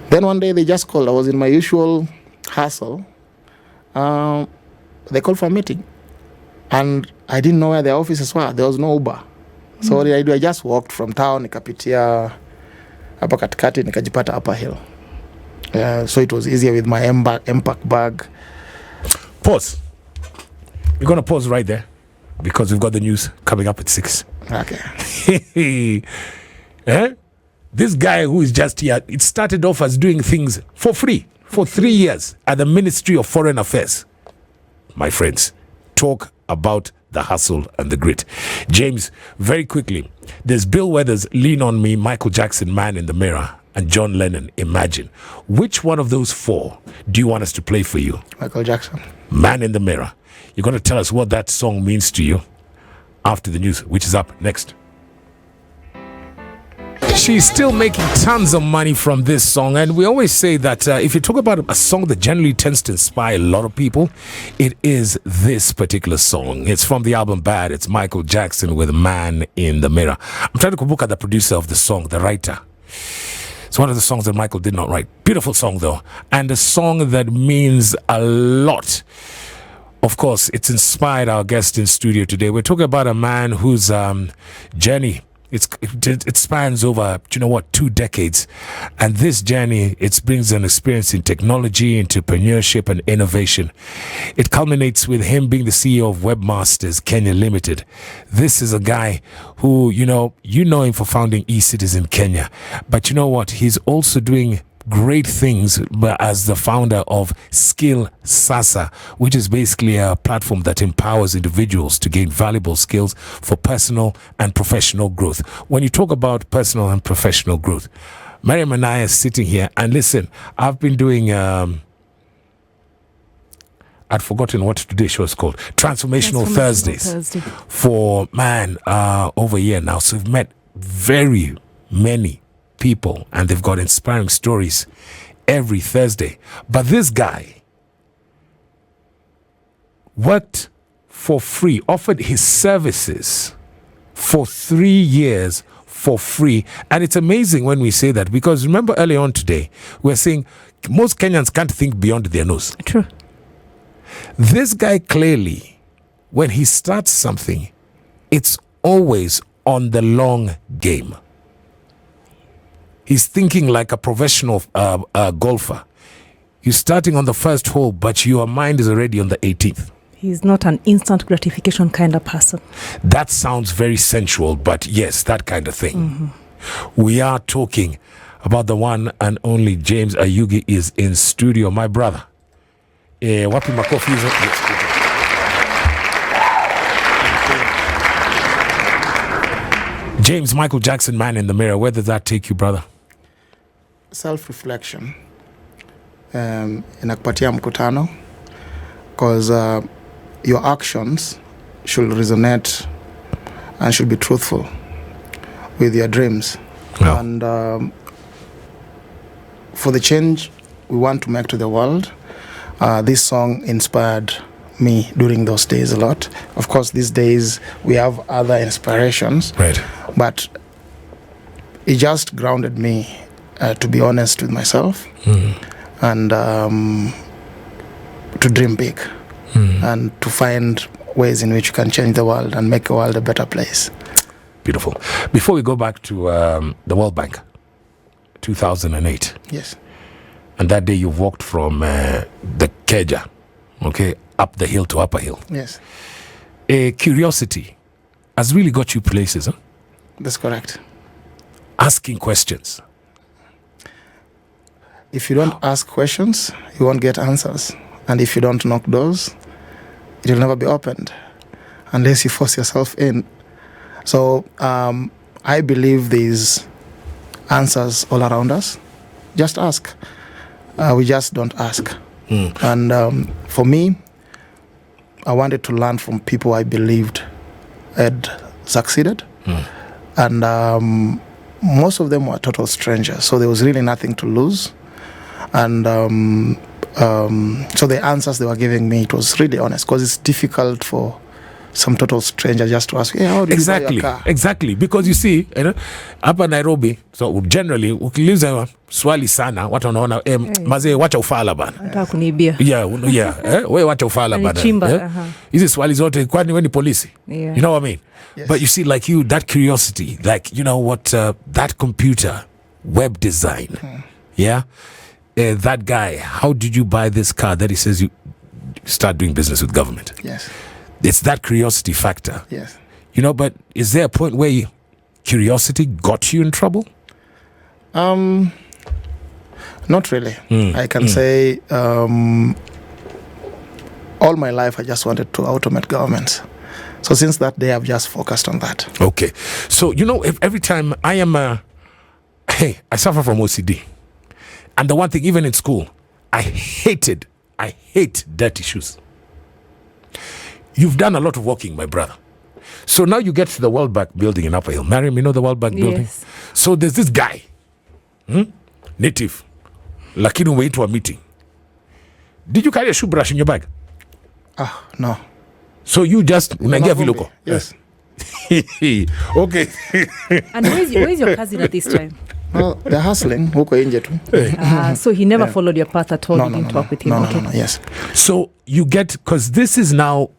Then one day they just called. I was in my usual hustle. They called for a meeting. And I didn't know where their offices were. There was no Uber. So what did I do? I just walked from town, nikapitia hapa katikati, nikajipata Upper Hill. So it was easier with my M-pack bag. Pause. We're going to pause right there because we've got the news coming up at 6. Okay. This guy who is just here, it started off as doing things for free for 3 years at the Ministry of Foreign Affairs. My friends, talk about the hustle and the grit. James, very quickly, there's Bill Weathers, Lean on Me, Michael Jackson, Man in the Mirror, and John Lennon, Imagine. Which one of those 4 do you want us to play for you? Michael Jackson. Man in the Mirror. You're going to tell us what that song means to you after the news, which is up next. She's still making tons of money from this song, and we always say that if you talk about a song that generally tends to inspire a lot of people, it is this particular song. It's from the album Bad. It's Michael Jackson with Man in the Mirror. I'm trying to look at the producer of the song, the writer. It's one of the songs that Michael did not write. Beautiful song though, and a song that means a lot. Of course, it's inspired our guest in studio today. We're talking about a man whose journey, it spans over, 2 decades. And this journey, it brings an experience in technology, entrepreneurship, and innovation. It culminates with him being the CEO of Webmasters Kenya Limited. This is a guy who, you know him for founding eCITIZEN Kenya. But you know what? He's also doing great things as the founder of Sasa, which is basically a platform that empowers individuals to gain valuable skills for personal and professional growth. When you talk about personal and professional growth, Mariam and I are sitting here, and listen, I've been doing I'd forgotten what today's show is called, Transformational Thursdays. For over a year now. So we've met very many people, and they've got inspiring stories every Thursday. But this guy worked for free, offered his services for 3 years for free. And it's amazing when we say that, because remember earlier on today, we're saying most Kenyans can't think beyond their nose. True. This guy clearly, when he starts something, it's always on the long game. He's thinking like a professional golfer. You're starting on the first hole, but your mind is already on the 18th. He's not an instant gratification kind of person. That sounds very sensual, but yes, that kind of thing. Mm-hmm. We are talking about the one and only James Ayugi is in studio. My brother. Wapi makofi hizo? James, Michael Jackson, Man in the Mirror. Where does that take you, brother? Self-reflection. Inakupatia mkutano, because your actions should resonate and should be truthful with your dreams. Yeah. And for the change we want to make to the world, this song inspired me during those days a lot. Of course, these days we have other inspirations, right? But it just grounded me to be honest with myself, and to dream big, and to find ways in which you can change the world and make the world a better place. Beautiful. Before we go back to the World Bank, 2008. Yes. And that day you walked from the Keja, okay, up the hill to Upper Hill. Yes. A curiosity has really got you places, huh? That's correct. Asking questions. If you don't ask questions, you won't get answers. And if you don't knock doors, it will never be opened unless you force yourself in. So I believe there's answers all around us. Just ask. We just don't ask. And for me, I wanted to learn from people I believed had succeeded. And most of them were total strangers. So there was really nothing to lose. And so the answers they were giving me, it was really honest, because it's difficult for some total stranger just to ask, hey, how do you buy your car? Exactly, because you see, hapa Nairobi, so generally ukiliza swali sana watu wanaona mazee wacha ufala bana. Nataka kunibia. Yeah, wewe wacha ufala bana. Hizi swali zote kwani wewe ni polisi? You know what I mean? Yes. But you see, like you, that curiosity, like, you know what, that computer, web design, that guy, how did you buy this car that he says you start doing business with government? Yes. It's that curiosity factor. Yes. You know, but is there a point where curiosity got you in trouble? Not really. I can say all my life I just wanted to automate governments. So since that day, I've just focused on that. Okay. So, you know, every time I am, I suffer from OCD. And the one thing, even in school, I hate dirty shoes. You've done a lot of walking, my brother. So now you get to the World Bank building in Upper Hill. Mariam, you know the World Bank building? Yes. So there's this guy, native, lakini umeitwa a meeting. Did you carry a shoe brush in your bag? No. So you just unaingia viloko? Yes. Okay. And where's your cousin at this time? Well, they're hustling. Huko nje tu. So he never followed your path at all. You didn't talk with him. No, yes. So you get, because this is now,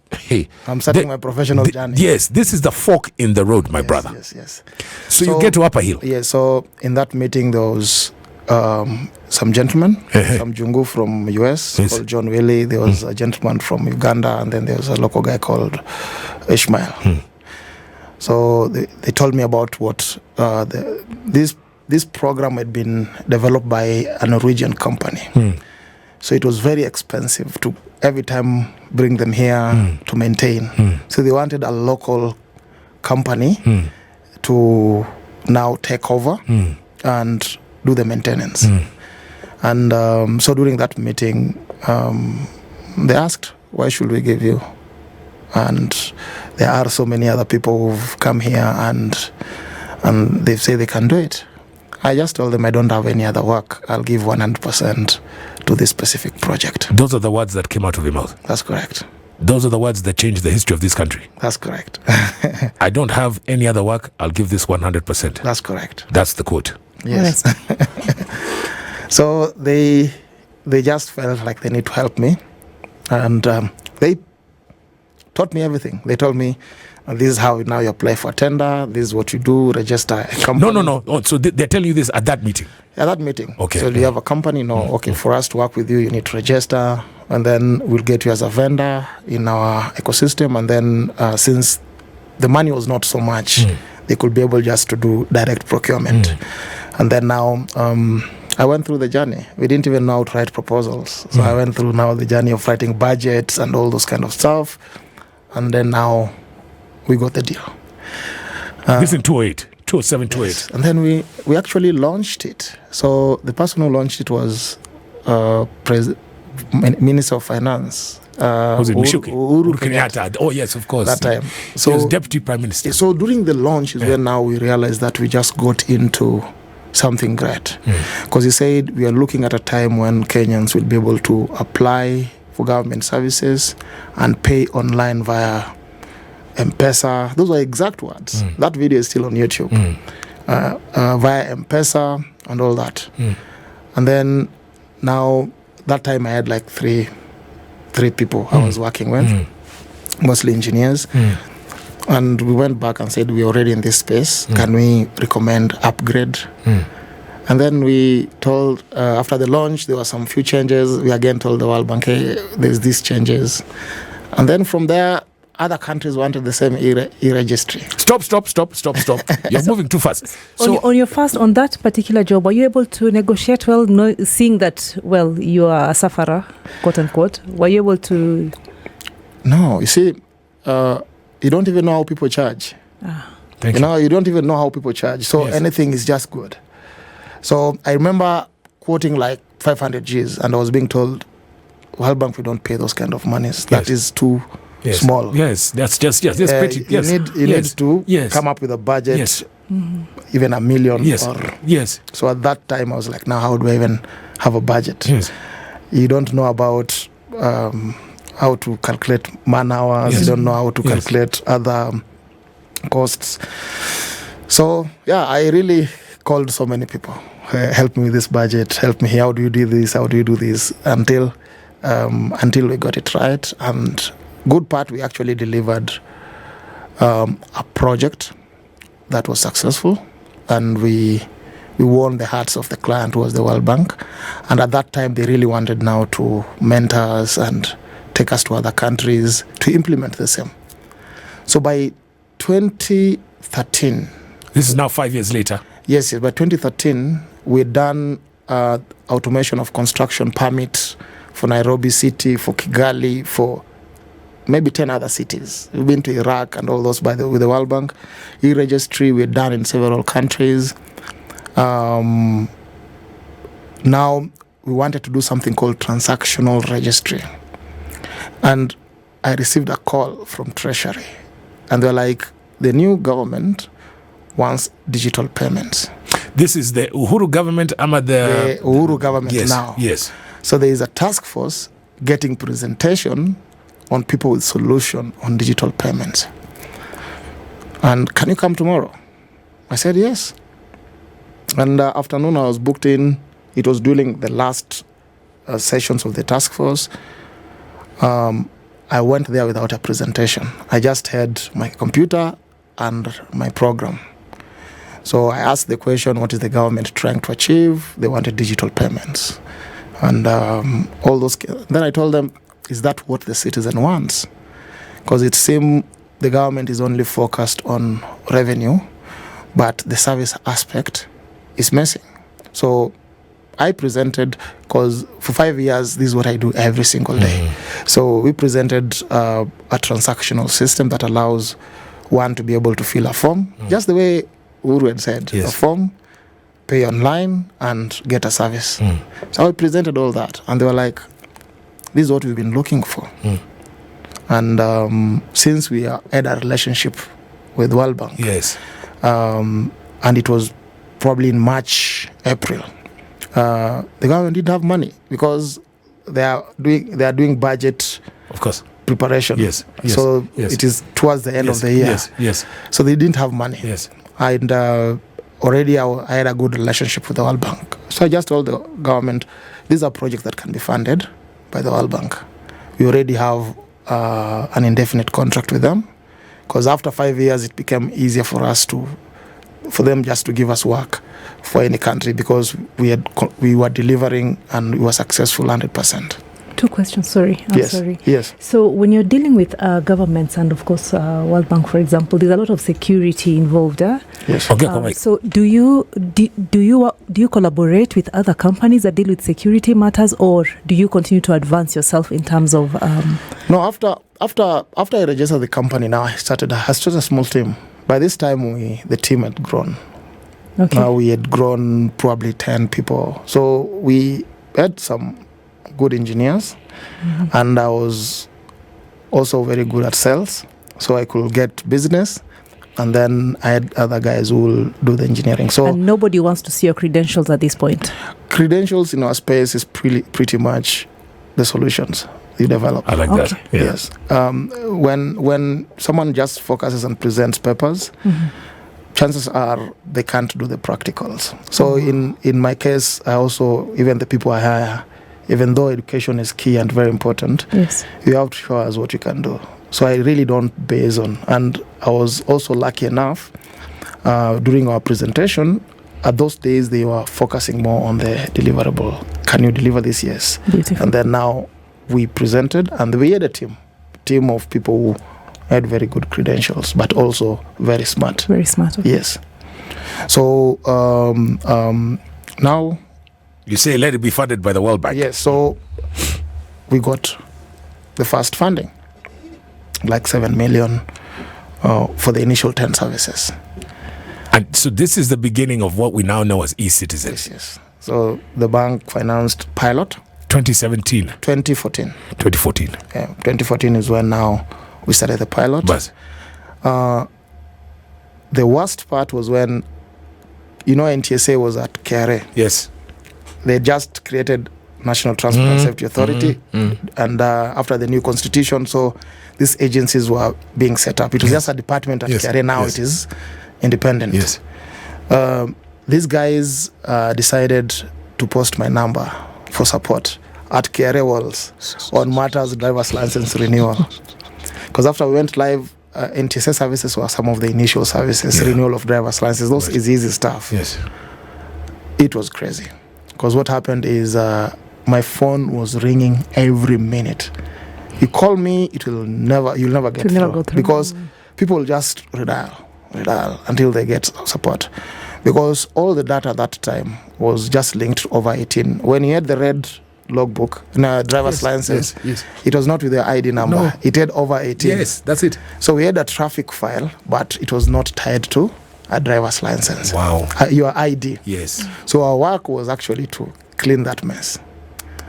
I'm starting my professional journey. Yes, this is the fork in the road, my brother. Yes. So you get to Upper Hill. Yeah, so in that meeting there was some gentlemen, some Jungu from US called John Willie. There was a gentleman from Uganda, and then there was a local guy called Ishmael. So they told me about what this program had been developed by a Norwegian company. So it was very expensive to every time bring them here to maintain. So they wanted a local company to now take over and do the maintenance. And so during that meeting, they asked, why should we give you? And there are so many other people who've come here and they say they can do it. I just told them I don't have any other work. I'll give 100% to this specific project. Those are the words that came out of your mouth. That's correct. Those are the words that changed the history of this country. That's correct. I don't have any other work. I'll give this 100%. That's correct. That's the quote. Yes. So they just felt like they need to help me. And they taught me everything. They told me, this is how now you apply for a tender. This is what you do, register a company. No. Oh, so they're telling you this at that meeting? At that meeting. Okay. So do you have a company? No. Okay, for us to work with you, you need to register. And then we'll get you as a vendor in our ecosystem. And then since the money was not so much, they could be able just to do direct procurement. And then now I went through the journey. We didn't even know how to write proposals. So I went through now the journey of writing budgets and all those kind of stuff. And then now we got the deal. This in 2007, 2008. Yes. And then we actually launched it. So the person who launched it was Minister of Finance. Was it Mishuki? Uhuru Kenyatta. Oh, yes, of course. That time. So he was Deputy Prime Minister. So during the launch is when now we realized that we just got into something great. Because he said we are looking at a time when Kenyans will be able to apply for government services and pay online via M-Pesa. Those are exact words. That video is still on YouTube. Via M-Pesa and all that. And then now, that time I had like three people I was working with, mostly engineers. And we went back and said, we're already in this space. Can we recommend upgrade? And then we told, after the launch, there were some few changes. We again told the World Bank, hey, there's these changes. And then from there, other countries wanted the same e-registry. Stop. You're moving too fast. So on that particular job, were you able to negotiate well, seeing that, well, you are a sufferer, quote unquote? Were you able to? No, you see, you don't even know how people charge. Thank you. You don't even know how people charge. So anything is just good. So I remember quoting like 500 Gs, and I was being told, World Bank, we don't pay those kind of monies. That is too small. Yes, that's just, that's pretty. You need to come up with a budget, even $1 million. So at that time, I was like, now how do I even have a budget? You don't know about how to calculate man hours. Yes. You don't know how to Yes. calculate other costs. So yeah, I really called so many people. Help me with this budget. Help me. How do you do this? How do you do this? Until we got it right. And good part, we actually delivered a project that was successful, and we won the hearts of the client, who was the World Bank. And at that time, they really wanted now to mentor us and take us to other countries to implement the same. So by 2013, This is now 5 years later. yes, by 2013, we'd done automation of construction permit for Nairobi City, for Kigali, for maybe 10 other cities. We've been to Iraq and all those with the World Bank. E-registry we've done in several countries. Now we wanted to do something called transactional registry. And I received a call from Treasury. And they're like, the new government wants digital payments. This is the Uhuru government, The Uhuru government yes, now. Yes. So there is a task force getting presentation on people with solution on digital payments. And can you come tomorrow? I said yes. And afternoon I was booked in. It was during the last sessions of the task force. I went there without a presentation. I just had my computer and my program. So I asked the question, what is the government trying to achieve? They wanted digital payments. And all those. Then I told them, is that what the citizen wants? Because it seemed the government is only focused on revenue, but the service aspect is missing. So I presented, because for 5 years, this is what I do every single day. So we presented a transactional system that allows one to be able to fill a form, just the way Uru had said, Yes. a form, pay online, and get a service. So I presented all that, and they were like, this is what we've been looking for. And since we had a relationship with World Bank, Yes. and it was probably in March, April, the government didn't have money because they are doing budget Of course. preparation. Yes. Yes. So yes. it is towards the end yes. of the year. Yes. Yes. So they didn't have money. Yes. And already I had a good relationship with the World Bank. So I just told the government, these are projects that can be funded by the World Bank. We already have an indefinite contract with them, because after 5 years it became easier for them just to give us work for any country, because we were delivering and we were successful 100%. 2 questions, sorry. I'm Yes. sorry. Yes. So when you're dealing with governments and of course World Bank, for example, there's a lot of security involved. Yes. Okay, come back. So do you collaborate with other companies that deal with security matters, or do you continue to advance yourself in terms of? No, after I registered the company, now I started a small team. By this time, the team had grown. Okay. We had grown probably 10 people. So we had some good engineers, and I was also very good at sales, so I could get business, and then I had other guys who will do the engineering. So And nobody wants to see your credentials at this point. credentials in our space is pretty much the solutions you develop. I like Okay. that. Yeah. Yes. When someone just focuses and presents papers, chances are they can't do the practicals. So in my case, I also, even the people I hire, even though education is key and very important, Yes. you have to show us what you can do. So I really don't base on. And I was also lucky enough, during our presentation, at those days they were focusing more on the deliverable. Can you deliver this? Yes. Beautiful. And then now we presented, and we had a team of people who had very good credentials, but also very smart. Very smart. Okay. Yes. So now, You say let it be funded by the World Bank. yes, so we got the first funding, like 7 million for the initial 10 services. And so this is the beginning of what we now know as eCitizen. Yes. So the bank financed pilot 2017, 2014. 2014. 2014 is when now we started the pilot. But The worst part was when, NTSA was at KRA. yes. They just created National Transport and Safety Authority, and after the new constitution, so these agencies were being set up. It was just a department at KRA. Now it is independent. Yes. These guys decided to post my number for support at KRA walls on matters driver's license renewal. Because after we went live, NTSA services were some of the initial services, renewal of driver's license. Those is easy stuff. Yes. It was crazy. Because what happened is my phone was ringing every minute. You call me, you'll never get through. Never go through. Because people just redial until they get support. Because all the data at that time was just linked to over 18. When you had the red logbook, driver's license, it was not with the ID number. No. It had over 18. Yes, that's it. So we had a traffic file, but it was not tied to a driver's license. Wow. Your ID. Yes. So our work was actually to clean that mess.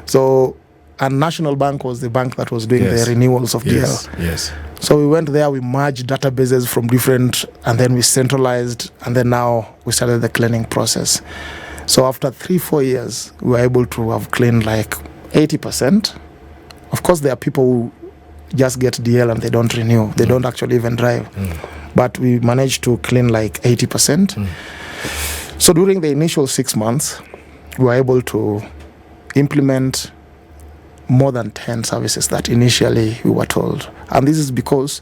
So, and National Bank was the bank that was doing the renewals of DL. Yes. So we went there, we merged databases from different, and then we centralized, and then now we started the cleaning process. So after 3-4 years, we were able to have cleaned like 80%. Of course, there are people who just get DL and they don't renew. They don't actually even drive. But we managed to clean like 80%. So during the initial 6 months, we were able to implement more than 10 services that initially we were told. And this is because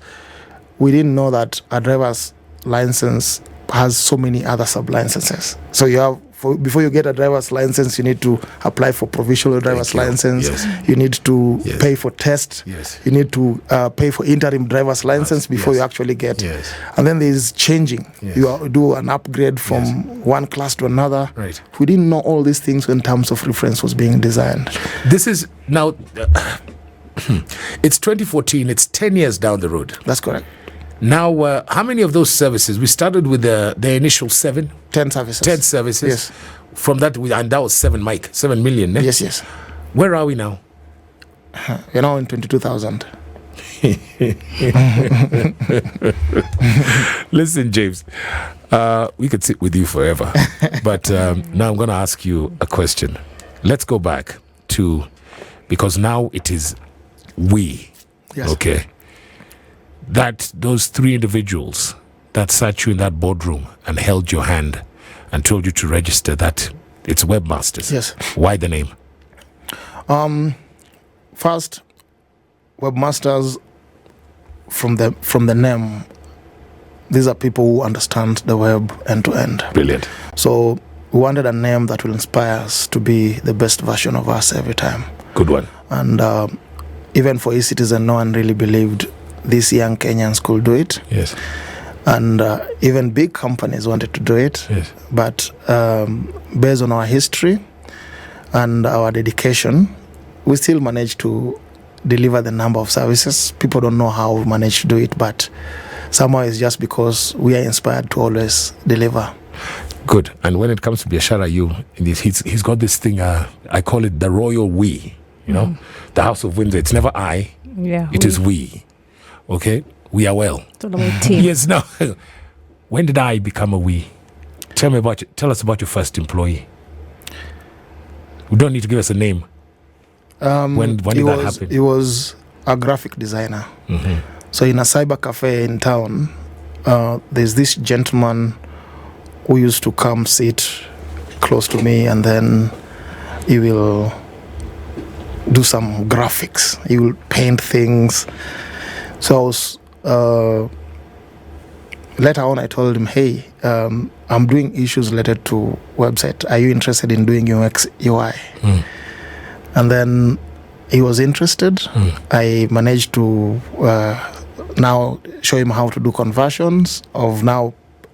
we didn't know that a driver's license has so many other sub-licenses. So you have, before you get a driver's license, you need to apply for provisional driver's license. You need to pay for test. You need to pay for interim driver's license before you actually get. And then there's changing. You do an upgrade from one class to another. Right. We didn't know all these things when terms of reference was being designed. This is now, it's 2014, it's 10 years down the road. That's correct. Now, how many of those services? We started with the initial 7? 10 services. 10 services. Yes. From that, and that was 7 million. Eh? Yes. Where are we now? We're now in 22,000. Listen, James, we could sit with you forever. But now I'm going to ask you a question. Let's go back to, because now it is we. Yes. Okay. That those 3 individuals that sat you in that boardroom and held your hand and told you to register, that it's webmasters. Yes. Why the name? First, webmasters, from the name, these are people who understand the web end to end. Brilliant. So we wanted a name that will inspire us to be the best version of us every time. Good one. And even for eCITIZEN, no one really believed these young Kenyans could do it. Yes. And even big companies wanted to do it. Yes. But based on our history and our dedication, we still managed to deliver the number of services. People don't know how we managed to do it, but somehow it's just because we are inspired to always deliver. Good. And when it comes to Biashara, he's got this thing, I call it the royal we, the House of Windsor. It's never I, it is we. Okay? We are well. It's all about team. Yes, no. When did I become a we? Tell us about your first employee. We don't need to give us a name. When did that happen? He was a graphic designer. Mm-hmm. So in a cyber cafe in town, there's this gentleman who used to come sit close to me, and then he will do some graphics. He will paint things. So I was, later on I told him, hey, I'm doing issues related to website. Are you interested in doing UX UI? And then he was interested. I managed to now show him how to do conversions of now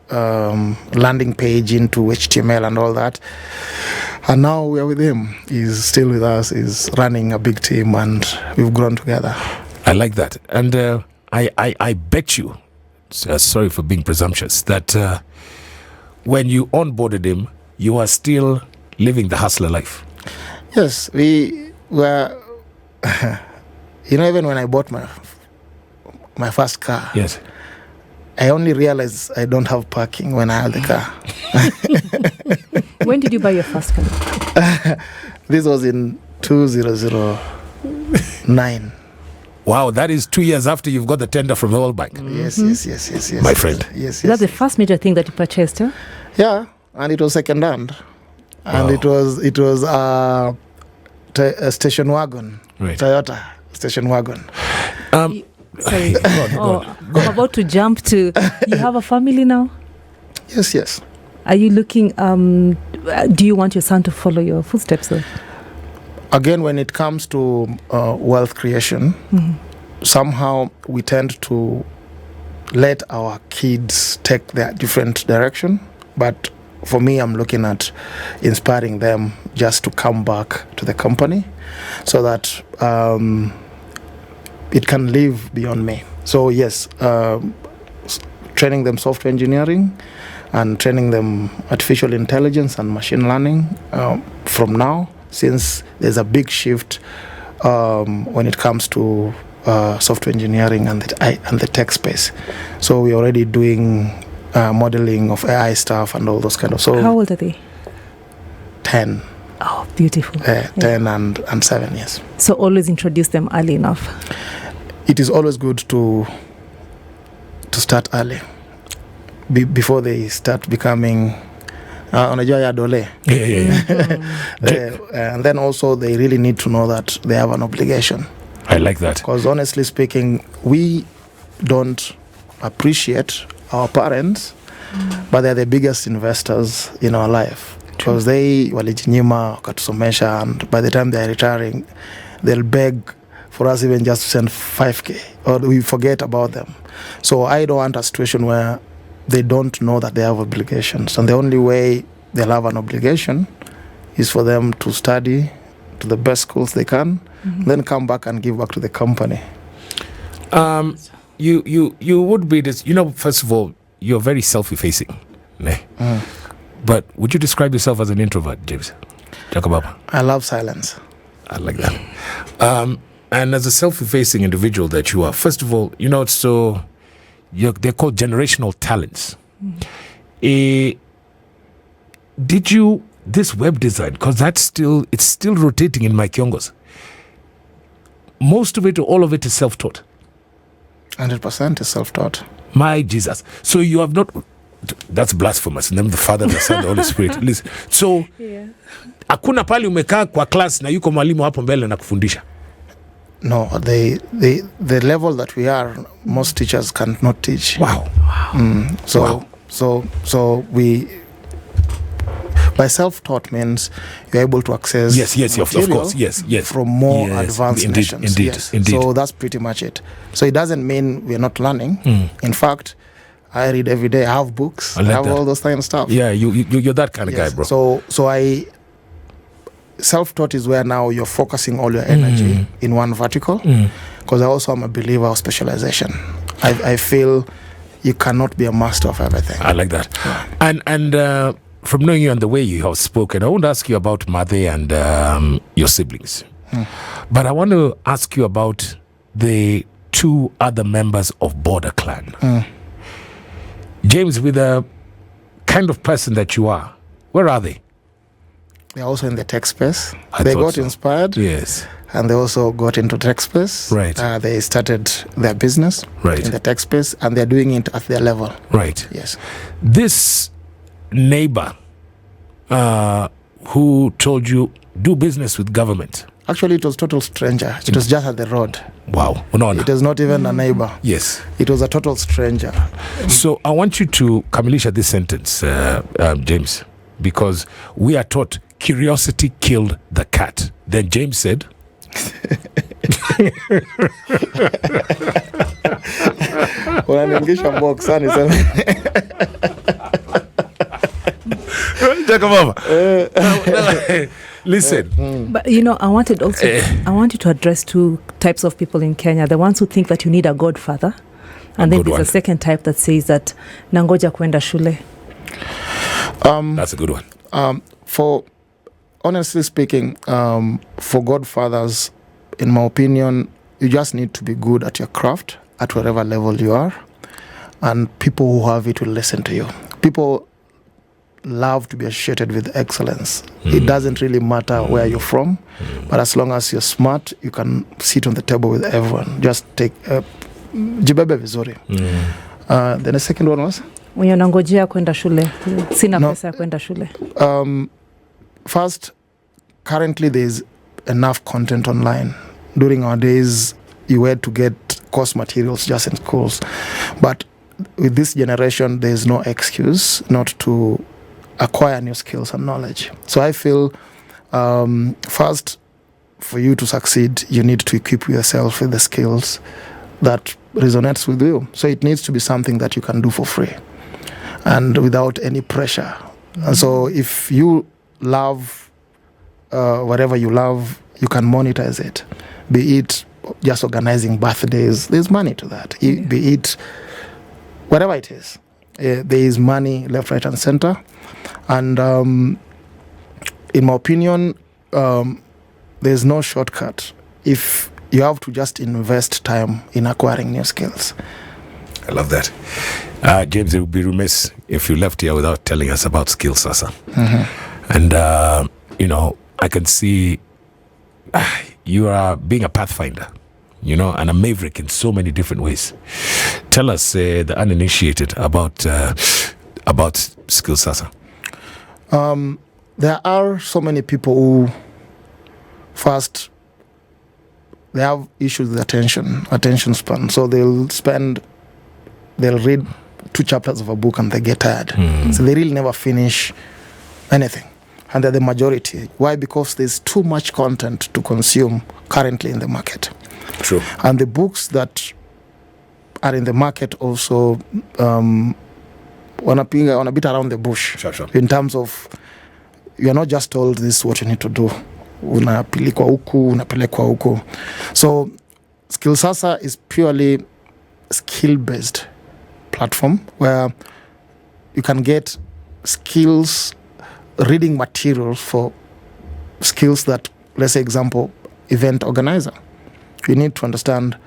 landing page into HTML and all that. And now we are with him. He's still with us. He's running a big team, and we've grown together. I like that. And I bet you, sorry for being presumptuous, that when you onboarded him, you are still living the hustler life. Yes, we were, even when I bought my first car, yes, I only realized I don't have parking when I had the car. When did you buy your first car? This was in 2009. Wow, that is 2 years after you've got the tender from the World Bank. Yes. My friend. Yes. That's the first major thing that you purchased, huh? Yeah, and it was second hand, and Wow. it was a station wagon, Right. Toyota station wagon. Sorry. Go on. I'm about to jump to. You have a family now. Yes. Are you looking? Do you want your son to follow your footsteps? Though? Again, when it comes to wealth creation, somehow we tend to let our kids take their different direction. But for me, I'm looking at inspiring them just to come back to the company so that it can live beyond me. So yes, training them software engineering and training them artificial intelligence and machine learning from now, since there's a big shift when it comes to software engineering and the tech space. So we're already doing modeling of AI stuff and all those kind of. So How old are they? 10. Oh, beautiful. 10 and 7 years. So always introduce them early enough. It is always good to start early before they start becoming unajua ya dole. Yeah. And then also they really need to know that they have an obligation. I like that. Because honestly speaking, we don't appreciate our parents, but they're the biggest investors in our life. Because they walijinyima wakatusomesha, and by the time they're retiring, they'll beg for us even just to send 5K, or we forget about them. So I don't want a situation where they don't know that they have obligations, and the only way they'll have an obligation is for them to study to the best schools they can, then come back and give back to the company. You would be this. First of all, you're very self-effacing, né? But would you describe yourself as an introvert, James? Jakababa? I love silence. I like that. And as a self-effacing individual that you are, first of all, they're called generational talents. Did you, this web design, because it's still rotating in my Kiongos. Most of it or all of it is self-taught. 100% is self-taught. My Jesus. So you have not, that's blasphemous. In the name of the Father, the Son, the Holy Spirit. Listen. So, hakuna pali umekaa kwa class na yuko mwalimu hapo mbele na kufundisha. No, the level that we are, most teachers cannot teach. Wow. So we, by self-taught means you're able to access Yes, of course. Yes. from more advanced nations. Indeed. So that's pretty much it. So it doesn't mean we're not learning. In fact, I read every day. I have books. I have all those kind of stuff. Yeah, you're that kind of guy, bro. So I self-taught is where now you're focusing all your energy in one vertical. Because I also am a believer of specialization. I feel you cannot be a master of everything. I like that. Yeah. And from knowing you and the way you have spoken, I want to ask you about Made and your siblings. But I want to ask you about the 2 other members of Border Clan. James, with the kind of person that you are, where are they? They're also in the tech space. I they thought got so. inspired. Yes. And they also got into tech space. Right. They started their business in the tech space, and they're doing it at their level. Right. Yes. This neighbor who told you, do business with government. Actually, it was total stranger. It was just at the road. Wow. It was not even a neighbor. Yes. It was a total stranger. So I want you to kamilisha this sentence, James, because we are taught curiosity killed the cat. Then James said, Unaniingisha box sana sema. Listen. But I want you to address 2 types of people in Kenya. The ones who think that you need a godfather, and then there's a second type that says that nangoja kwenda shule. That's a good one. For honestly speaking, for godfathers, in my opinion, you just need to be good at your craft at whatever level you are, and people who have it will listen to you. People love to be associated with excellence. It doesn't really matter where you're from, but as long as you're smart, you can sit on the table with everyone. Just take jibebe vizuri. Then the second one was? Mwenye unangojea kwenda shule. Sina pesa ya kwenda shule. First, currently there's enough content online. During our days, you had to get course materials just in schools. But with this generation, there's no excuse not to acquire new skills and knowledge. So I feel, first, for you to succeed, you need to equip yourself with the skills that resonates with you. So it needs to be something that you can do for free and without any pressure. And so if you love whatever you love, you can monetize it. Be it just organizing birthdays, there's money to that. Be it whatever it is, there is money left, right, and center. And in my opinion, there's no shortcut if you have to just invest time in acquiring new skills. I love that. James, it would be remiss if you left here without telling us about skills, Sasa. And, I can see you are being a pathfinder, and a maverick in so many different ways. Tell us, the uninitiated, about skills, Sasa. There are so many people who, first, they have issues with attention span. So they'll read 2 chapters of a book and they get tired. So they really never finish anything. And they're the majority. Why? Because there's too much content to consume currently in the market. True. And the books that are in the market also want to beat around the bush. Sure. In terms of, you're not just told this is what you need to do. Unapelekwa huku. So Skill Sasa is purely skill-based platform where you can get skills, reading materials for skills that, let's say example, event organizer. You need to understand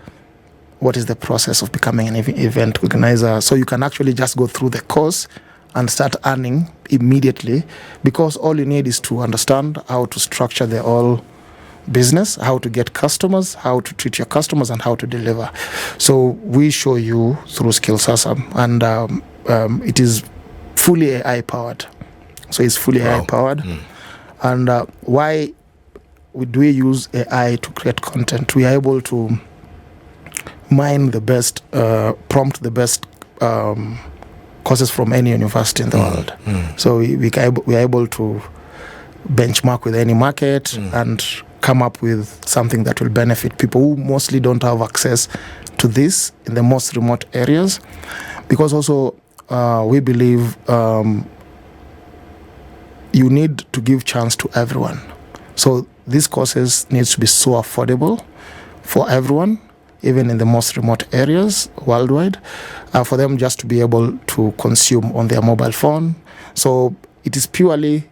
what is the process of becoming an event organizer. So you can actually just go through the course and start earning immediately, because all you need is to understand how to structure the whole business, how to get customers, how to treat your customers, and how to deliver. So we show you through Skill Sasa, and it is fully AI powered. So it's fully AI powered. And why do we use AI to create content? We are able to mine the best, prompt the best courses from any university in the world. So we are able to benchmark with any market and come up with something that will benefit people who mostly don't have access to this in the most remote areas. Because also we believe you need to give chance to everyone. So these courses needs to be so affordable for everyone, even in the most remote areas worldwide, for them just to be able to consume on their mobile phone. So it is purely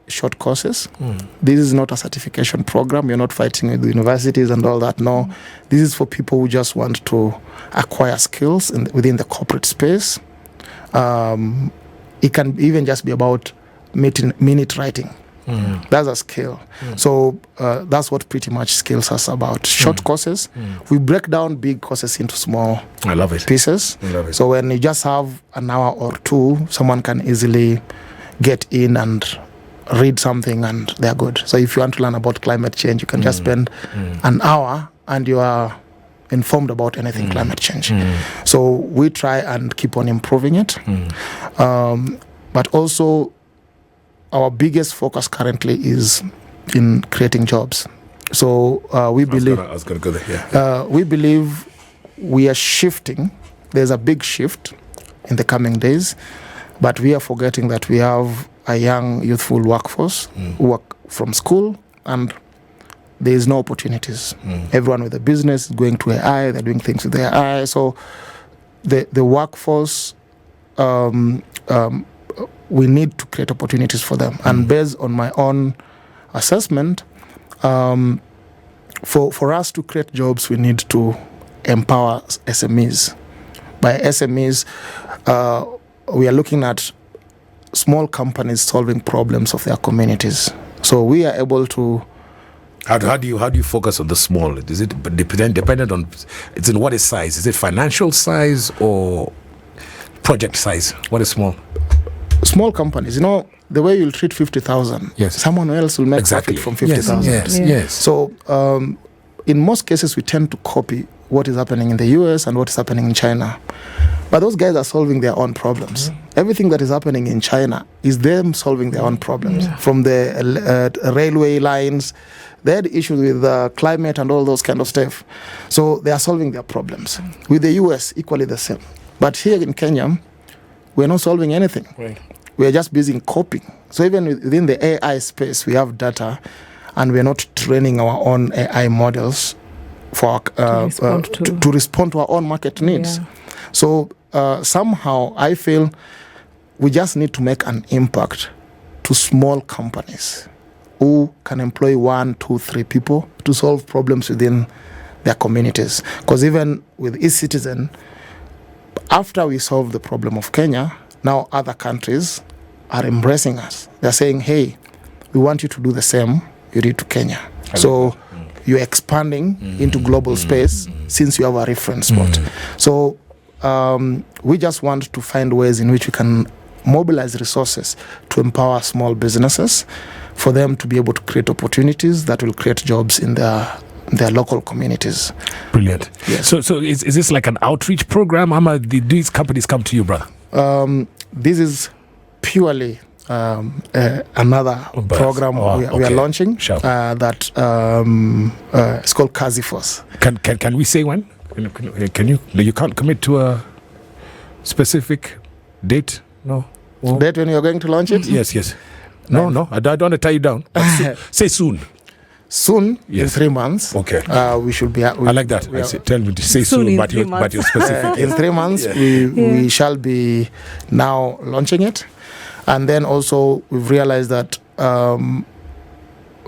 short courses. This is not a certification program. You're not fighting with the universities and all that. No, this is for people who just want to acquire skills within the corporate space. It can even just be about minute writing. That's a skill. So that's what pretty much skills us about. Short courses. We break down big courses into small pieces. I love it. So when you just have an hour or two, someone can easily get in and read something and they're good. So if you want to learn about climate change, you can just spend an hour and you are informed about anything climate change. So we try and keep on improving it. But also, our biggest focus currently is in creating jobs. So we believe we believe we are shifting. There's a big shift in the coming days, but we are forgetting that we have a young, youthful workforce who work from school, and there is no opportunities. Everyone with a business is going to AI. They're doing things with AI. So the workforce. We need to create opportunities for them. And based on my own assessment, for us to create jobs, we need to empower SMEs. By SMEs, we are looking at small companies solving problems of their communities. So we are able to. How do you focus on the small? Is it dependent on? It's in what is size? Is it financial size or project size? What is small? Small companies, the way you'll treat 50,000, yes, someone else will make profit from 50,000. Yes. So in most cases, we tend to copy what is happening in the US and what is happening in China. But those guys are solving their own problems. Everything that is happening in China is them solving their own problems. From the railway lines, they had issues with climate and all those kind of stuff. So they are solving their problems. With the US, equally the same. But here in Kenya, we're not solving anything. Right. We're just busy copying. So even within the AI space, we have data, and we're not training our own AI models for to respond to our own market needs. Yeah. So somehow I feel we just need to make an impact to small companies who can employ 1, 2, 3 people to solve problems within their communities. Because even with eCITIZEN, after we solve the problem of Kenya, now other countries are embracing us. They're saying, hey, we want you to do the same you did to Kenya. So you're expanding into global space since you have a reference spot. So we just want to find ways in which we can mobilize resources to empower small businesses for them to be able to create opportunities that will create jobs in their local communities. Brilliant. Yes. So is this like an outreach program? Do these companies come to you, brother? This is purely another program we are launching that it's called Kazi Force. Can we say when? Can you? You can't commit to a specific date? No. Date when you're going to launch it? Yes. No. I don't want to tie you down. Say soon. Soon, yes. In 3 months. Okay. We should be. I like that. Tell me to say soon, but you're specific. In 3 months, we shall be now launching it. And then also, we've realized that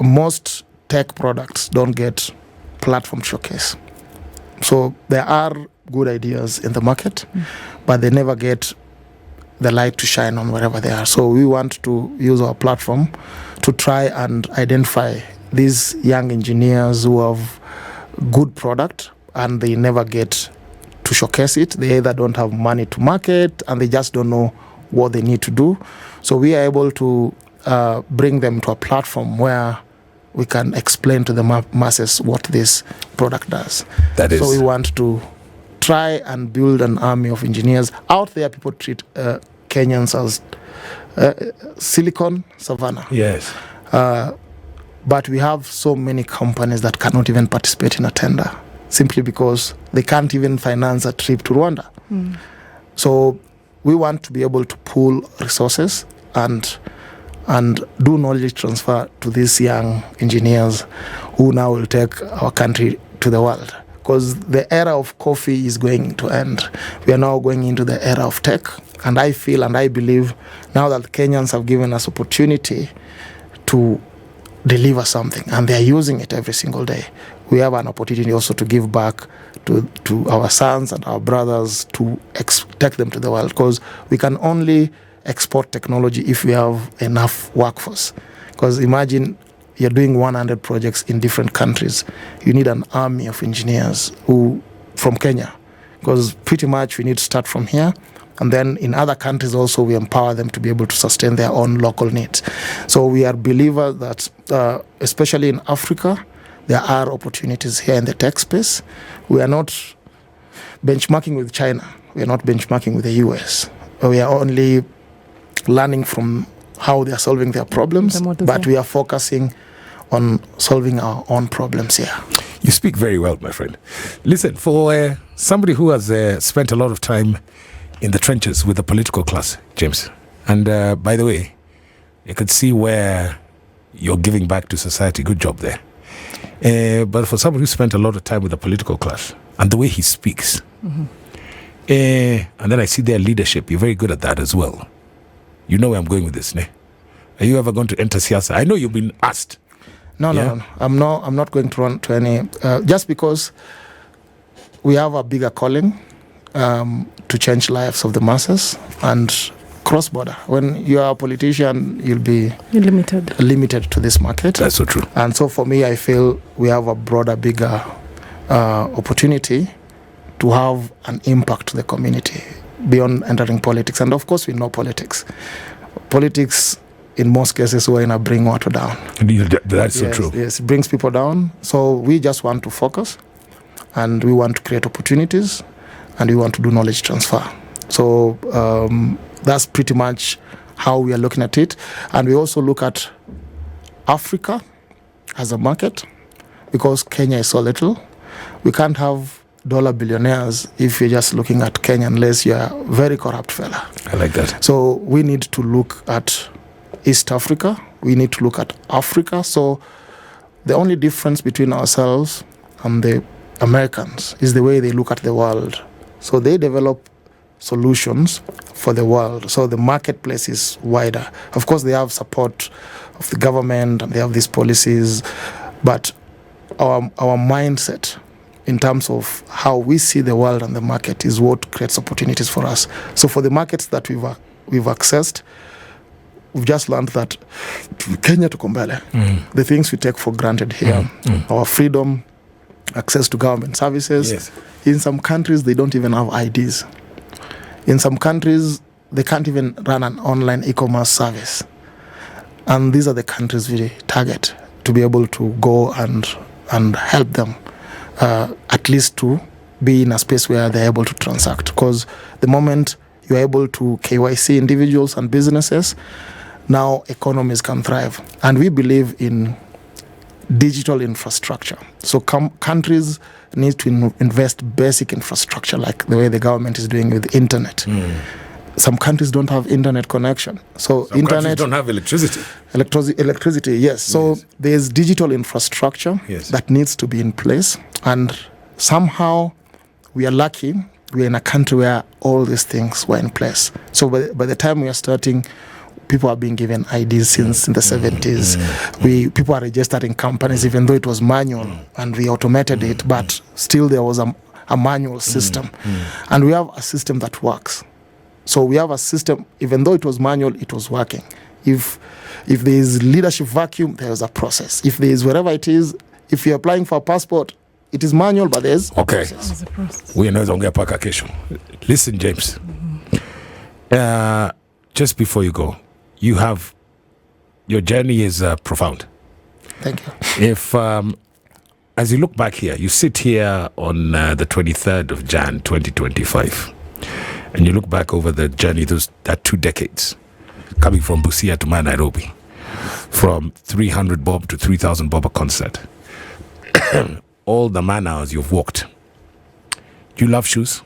most tech products don't get platform showcase. So there are good ideas in the market, but they never get the light to shine on wherever they are. So we want to use our platform to try and identify these young engineers who have good product and they never get to showcase it. They either don't have money to market and they just don't know what they need to do. So we are able to bring them to a platform where we can explain to the masses what this product does. So we want to try and build an army of engineers. Out there, people treat Kenyans as Silicon Savannah. Yes. But we have so many companies that cannot even participate in a tender simply because they can't even finance a trip to Rwanda. So we want to be able to pool resources and do knowledge transfer to these young engineers who now will take our country to the world. Because the era of coffee is going to end. We are now going into the era of tech. And I feel and I believe now that Kenyans have given us opportunity to deliver something, and they are using it every single day, we have an opportunity also to give back to our sons and our brothers to take them to the world. Because we can only export technology if we have enough workforce. Because imagine you're doing 100 projects in different countries. You need an army of engineers from Kenya. Because pretty much we need to start from here. And then in other countries also we empower them to be able to sustain their own local needs. So we are believers that, especially in Africa, there are opportunities here in the tech space. We are not benchmarking with China. We are not benchmarking with the US. We are only learning from how they are solving their problems, but we are focusing on solving our own problems here. You speak very well, my friend. Listen, for somebody who has spent a lot of time in the trenches with the political class, James, and by the way, you could see where you're giving back to society. Good job there. But for somebody who spent a lot of time with the political class and the way he speaks, and then I see their leadership, you're very good at that as well. You know where I'm going with this, ne? Are you ever going to enter Sasa? I know you've been asked. No. I'm not going to run to any. Just because we have a bigger calling to change lives of the masses, and cross-border. When you are a politician, you'll be limited to this market. That's so true. And so for me, I feel we have a broader, bigger opportunity to have an impact to the community beyond entering politics. And of course, we know politics. Politics, in most cases, we're going to bring water down. That's so true. Yes, it brings people down. So we just want to focus, and we want to create opportunities, and we want to do knowledge transfer. So that's pretty much how we are looking at it. And we also look at Africa as a market, because Kenya is so little. We can't have dollar billionaires if you're just looking at Kenya, unless you're a very corrupt fella. I like that. So we need to look at East Africa. We need to look at Africa. So the only difference between ourselves and the Americans is the way they look at the world. So they develop solutions for the world. So the marketplace is wider. Of course, they have support of the government and they have these policies, but our mindset in terms of how we see the world and the market is what creates opportunities for us. So for the markets that we've accessed, we've just learned that Kenya to Kombele, the things we take for granted here, our freedom, access to government services. Yes. In some countries, they don't even have IDs. In some countries, they can't even run an online e-commerce service. And these are the countries we target to be able to go and help them, at least to be in a space where they're able to transact. Because the moment you're able to KYC individuals and businesses, now economies can thrive. And we believe in digital infrastructure. So countries need to invest basic infrastructure, like the way the government is doing with internet. Some countries don't have internet connection. So some internet countries don't have electricity. Electricity, yes. So yes. There's digital infrastructure that needs to be in place. And somehow we are lucky we're in a country where all these things were in place. So by the time we are starting, people are being given IDs since in the 70s. People are registering companies, even though it was manual, and we automated it, but still there was a manual system. And we have a system that works. So we have a system, even though it was manual, it was working. If there is leadership vacuum, there is a process. If there is wherever it is, if you're applying for a passport, it is manual, but there's a process. We know ongea paka kesho. Listen, James. Just before you go, your journey is profound. Thank you. If, as you look back here, you sit here on the 23rd of Jan 2025, and you look back over the journey, that 2 decades, coming from Busia to Nairobi, from 300 bob to 3,000 bob a concert, all the man hours you've walked. Do you love shoes?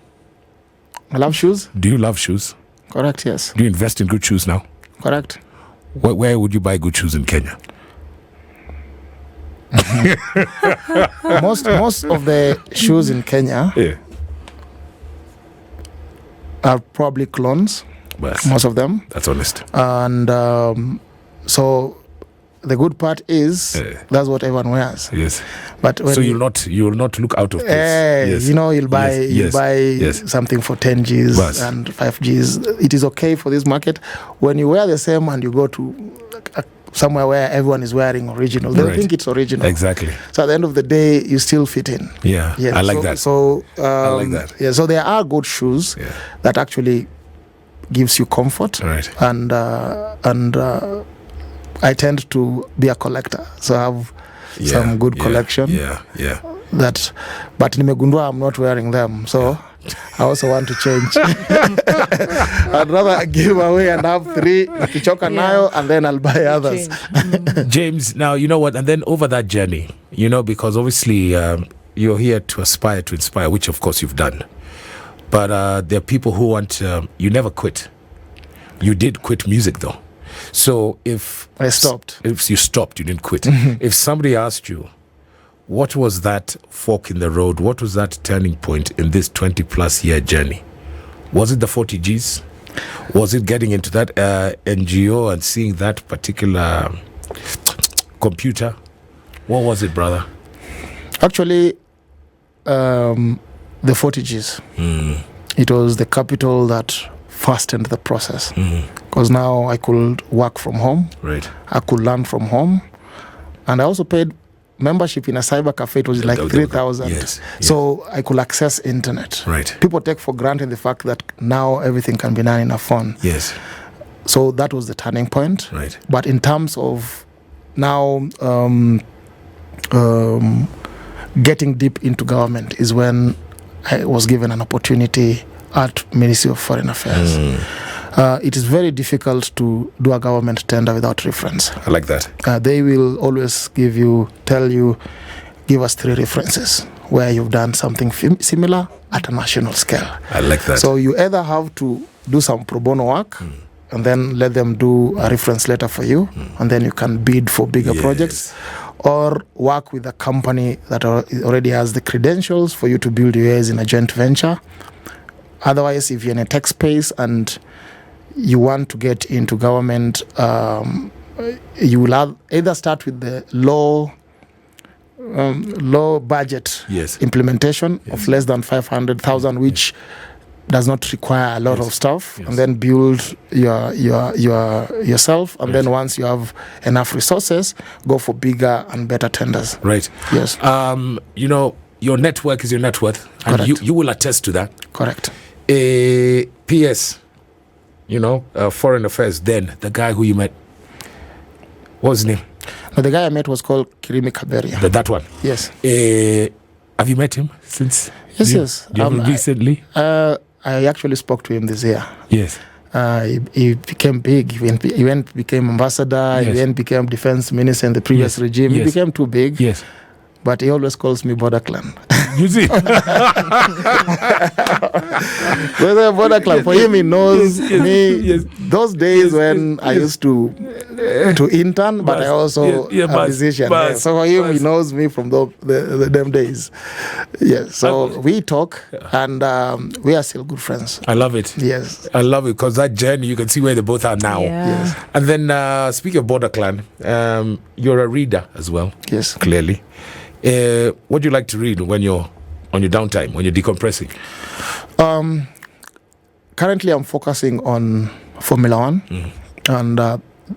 I love shoes. Do you love shoes? Correct, yes. Do you invest in good shoes now? Correct. Where would you buy good shoes in Kenya? Most of the shoes in Kenya are probably clones. Yes. Most of them. That's honest. And so the good part is that's what everyone wears. Yes. But when so you'll not look out of place. Yes. You'll buy something for 10 Gs and 5 Gs. It is okay for this market. When you wear the same and you go to somewhere where everyone is wearing original, they think it's original. Exactly. So at the end of the day, you still fit in. Yeah. I like that. So I like that. Yeah. So there are good shoes that actually gives you comfort. Right. And I tend to be a collector, so I have some good collection. Yeah. But nimegundua I'm not wearing them, so I also want to change. I'd rather give away and have 3, nikichoka nayo, and then I'll buy others. James, now you know what, and then over that journey, because obviously you're here to aspire to inspire, which of course you've done. But there are people who want, you never quit. You did quit music though. So if I stopped. If you stopped, you didn't quit. If somebody asked you, what was that fork in the road? What was that turning point in this 20+ year journey? Was it the 40 Gs? Was it getting into that NGO and seeing that particular computer? What was it, brother? Actually, the 40 Gs. It was the capital that fastened the process. Because now I could work from home. Right. I could learn from home. And I also paid membership in a cyber cafe. It was like 3,000. Yes. So I could access internet. Right. People take for granted the fact that now everything can be done in a phone. Yes. So that was the turning point. Right. But in terms of now getting deep into government is when I was given an opportunity at Ministry of Foreign Affairs. It is very difficult to do a government tender without reference. I like that. They will always tell you, give us 3 references where you've done something similar at a national scale. I like that. So you either have to do some pro bono work and then let them do a reference letter for you, and then you can bid for bigger projects, or work with a company that already has the credentials for you to build yours in a joint venture. Otherwise, if you're in a tech space and you want to get into government, you will either start with the low budget implementation of less than 500,000, which does not require a lot of stuff, and then build yourself, and then once you have enough resources, go for bigger and better tenders. Right. Yes. Your network is your net worth, and you will attest to that. Correct. PS, Foreign Affairs, then the guy who you met, what was his name? No, the guy I met was called Kirimi Kaberia. That one? Yes. Have you met him since? Yes. Recently? I actually spoke to him this year. Yes. He became big. He became ambassador. He became defense minister in the previous regime. He became too big. Yes. But he always calls me Border Clan. You see? Whether Border Clan, for him, he knows me. Yes. Those days when I used to intern, but I also a musician. So for him, he knows me from them days. Yes. So we talk, and we are still good friends. I love it. Yes. I love it, because that journey, you can see where they both are now. Yeah. Yes. And then, speaking of Border Clan, you're a reader as well. Yes. Clearly. What do you like to read when you're on your downtime, when you're decompressing? Currently, I'm focusing on Formula One, and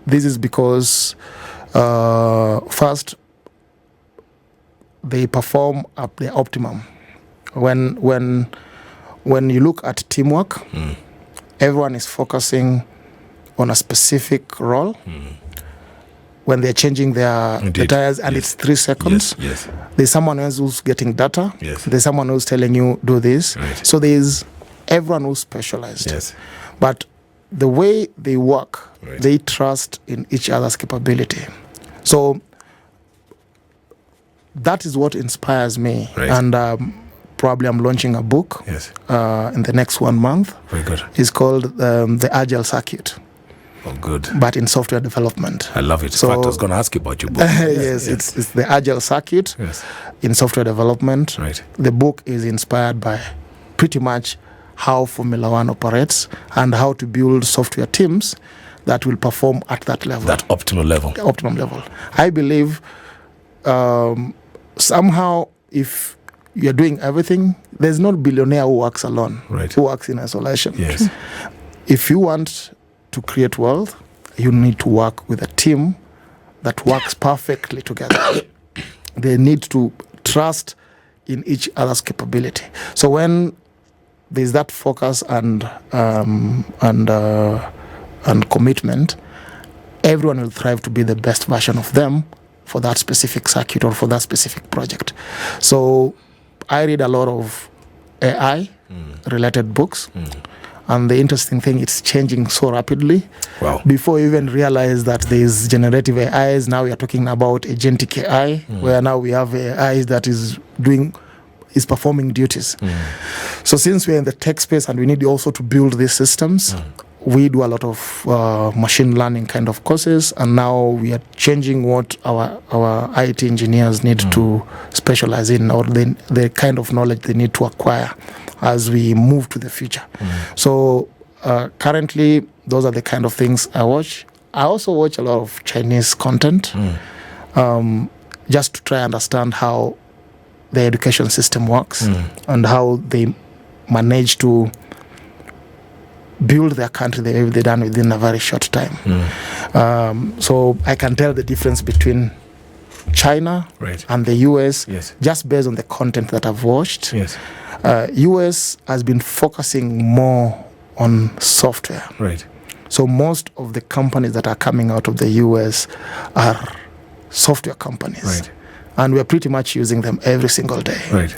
this is because first, they perform at their optimum. When you look at teamwork, everyone is focusing on a specific role. When they're changing the tires, and it's 3 seconds. Yes. There's someone else who's getting data. Yes. There's someone who's telling you, do this. Right. So there's everyone who's specialized. Yes. But the way they work, Right. they trust in each other's capability. So that is what inspires me. Right. And probably I'm launching a book Yes. in the next 1 month. Very good. It's called The Agile Circuit, Oh, good. but in software development. I love it. So- In fact, I was going to ask you about your book. Yes, it's the Agile Circuit Yes. in software development. Right. The book is inspired by pretty much how Formula One operates and how to build software teams that will perform at that level. That optimal level. The optimum level. I believe somehow if you're doing everything, there's no billionaire who works alone, Right. who works in isolation. Yes. If you want to create wealth, you need to work with a team that works perfectly together. They need to trust in each other's capability. So when there's that focus and commitment, everyone will thrive to be the best version of them for that specific circuit or for that specific project. So I read a lot of AI related books. And the interesting thing, it's changing so rapidly. Wow. Before you even realize that there's generative AIs, now we are talking about agentic AI, where now we have AIs that is performing duties. So since we're in the tech space and we need also to build these systems, we do a lot of machine learning kind of courses, and now we are changing what our IT engineers need to specialize in, or the kind of knowledge they need to acquire as we move to the future. So currently, those are the kind of things I watch. I also watch a lot of Chinese content, just to try and understand how the education system works and how they manage to build their country they've done within a very short time. So I can tell the difference between China and the US just based on the content that I've watched. US has been focusing more on software. So most of the companies that are coming out of the US are software companies. And we're pretty much using them every single day.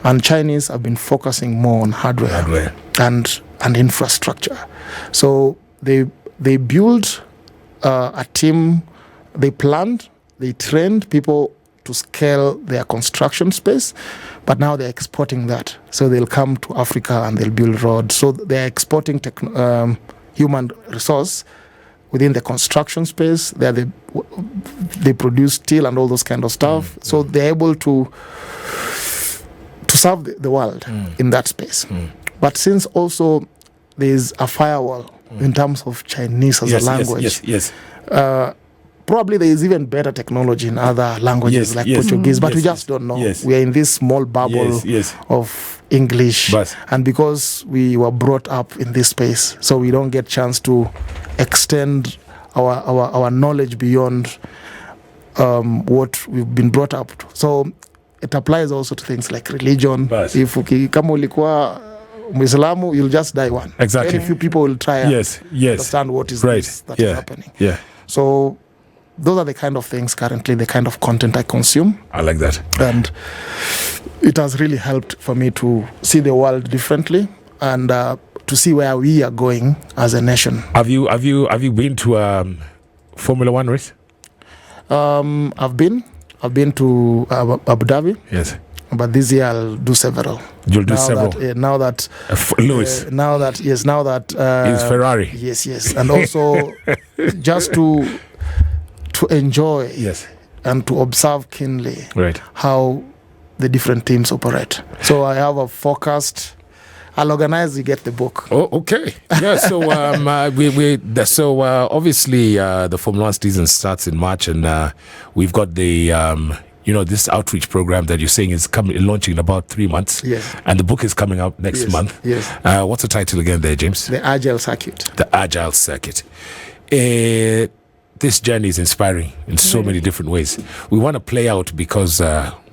And Chinese have been focusing more on hardware. And infrastructure. So they built a team, they planned, they trained people to scale their construction space, but now they're exporting that. So they'll come to Africa and they'll build roads. So they're exporting human resource within the construction space. They produce steel and all those kind of stuff. So they're able to serve the world in that space. But since also there's a firewall in terms of Chinese as a language, probably there is even better technology in other languages like Portuguese, but we just don't know. We are in this small bubble of English, and because we were brought up in this space, so we don't get chance to extend our knowledge beyond what we've been brought up to. So it applies also to things like religion. If kama ulikuwa Muislamu, you'll just die one. Very few people will try and understand what is this that is happening. So those are the kind of things currently, the kind of content I consume. I like that. And it has really helped for me to see the world differently and to see where we are going as a nation. Have you been to Formula One race? I've been to Abu Dhabi. But this year I'll do several. You'll do several. Now that Lewis. Now that is Ferrari. Yes, and also just to enjoy and to observe keenly how the different teams operate. So I have a forecast. I'll organize. You get the book. Oh, okay. Yeah. So obviously the Formula One season starts in March, and we've got the this outreach program that you're saying is launching in about 3 months. And the book is coming out next month. What's the title again there, James? The Agile Circuit. The Agile Circuit. This journey is inspiring in so many different ways. We want to play out because,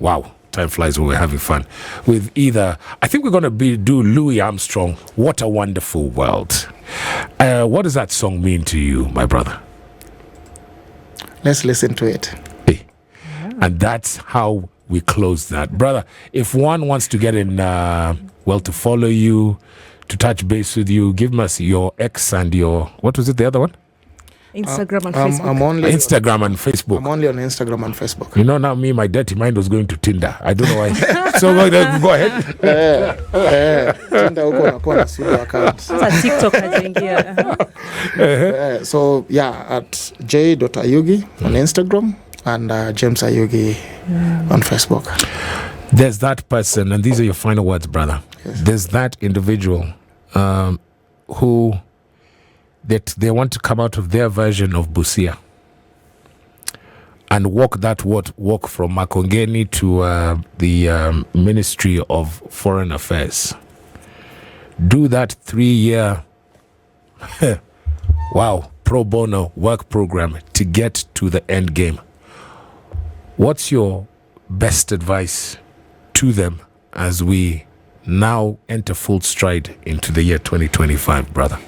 wow, time flies when we're having fun. With I think we're going to do Louis Armstrong, What a Wonderful World. What does that song mean to you, my brother? Let's listen to it. And that's how we close that. Brother, if one wants to get in, to follow you, to touch base with you, give us your X and your, what was it, the other one? Instagram and Facebook. I'm only Instagram and Facebook. I'm only on Instagram and Facebook. You know, now my dirty mind was going to Tinder. I don't know why. So go ahead. Tinder uko unakuwa na sio account. Sasa TikTok naingia. So at j.ayugi on Instagram and James Ayugi on Facebook. There's that person, and these are your final words, brother. There's that individual who that they want to come out of their version of Busia and walk from Makongeni to the Ministry of Foreign Affairs. Do that 3-year pro bono work program to get to the end game. What's your best advice to them as we now enter full stride into the year 2025, brother?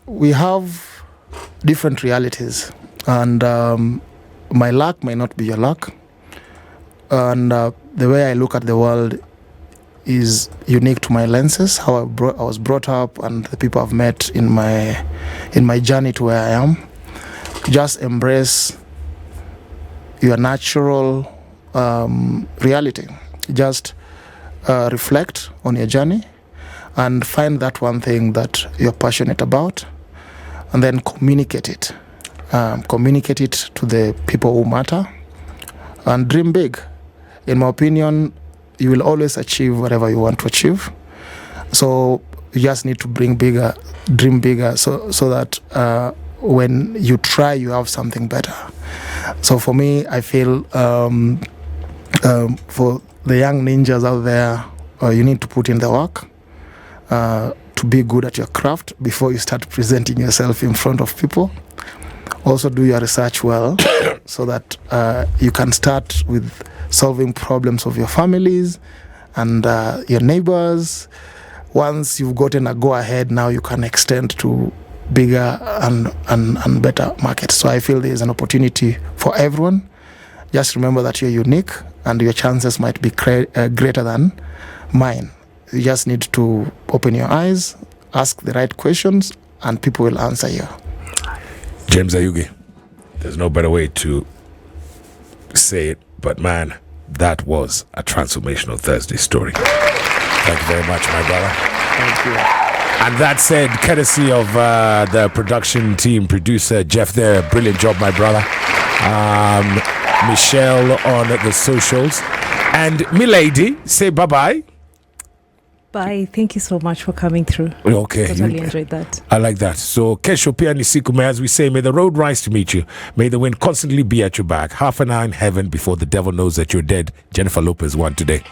We have different realities, and my luck may not be your luck, and the way I look at the world is unique to my lenses, how I was brought up, and the people I've met in my journey to where I am. Just embrace your natural reality. Just reflect on your journey and find that one thing that you're passionate about, and then communicate it. Communicate it to the people who matter, and dream big. In my opinion, you will always achieve whatever you want to achieve. So you just need to dream bigger, so that when you try, you have something better. So for me, I feel for the young ninjas out there, you need to put in the work. to be good at your craft before you start presenting yourself in front of people. Also do your research well so that you can start with solving problems of your families and your neighbors. Once you've gotten a go-ahead, now you can extend to bigger and better markets. So I feel there is an opportunity for everyone. Just remember that you're unique and your chances might be greater than mine. You just need to open your eyes, ask the right questions, and people will answer you. James Ayugi, there's no better way to say it, but man, that was a transformational Thursday story. Thank you very much, my brother. Thank you. And that said, courtesy of the production team, producer Jeff there, brilliant job, my brother. Michelle on the socials. And Milady, say bye-bye. Bye. Thank you so much for coming through. Okay. Totally enjoyed that. I like that. So, kesho pia ni siku, as we say, may the road rise to meet you. May the wind constantly be at your back. Half an hour in heaven before the devil knows that you're dead. Jennifer Lopez won today.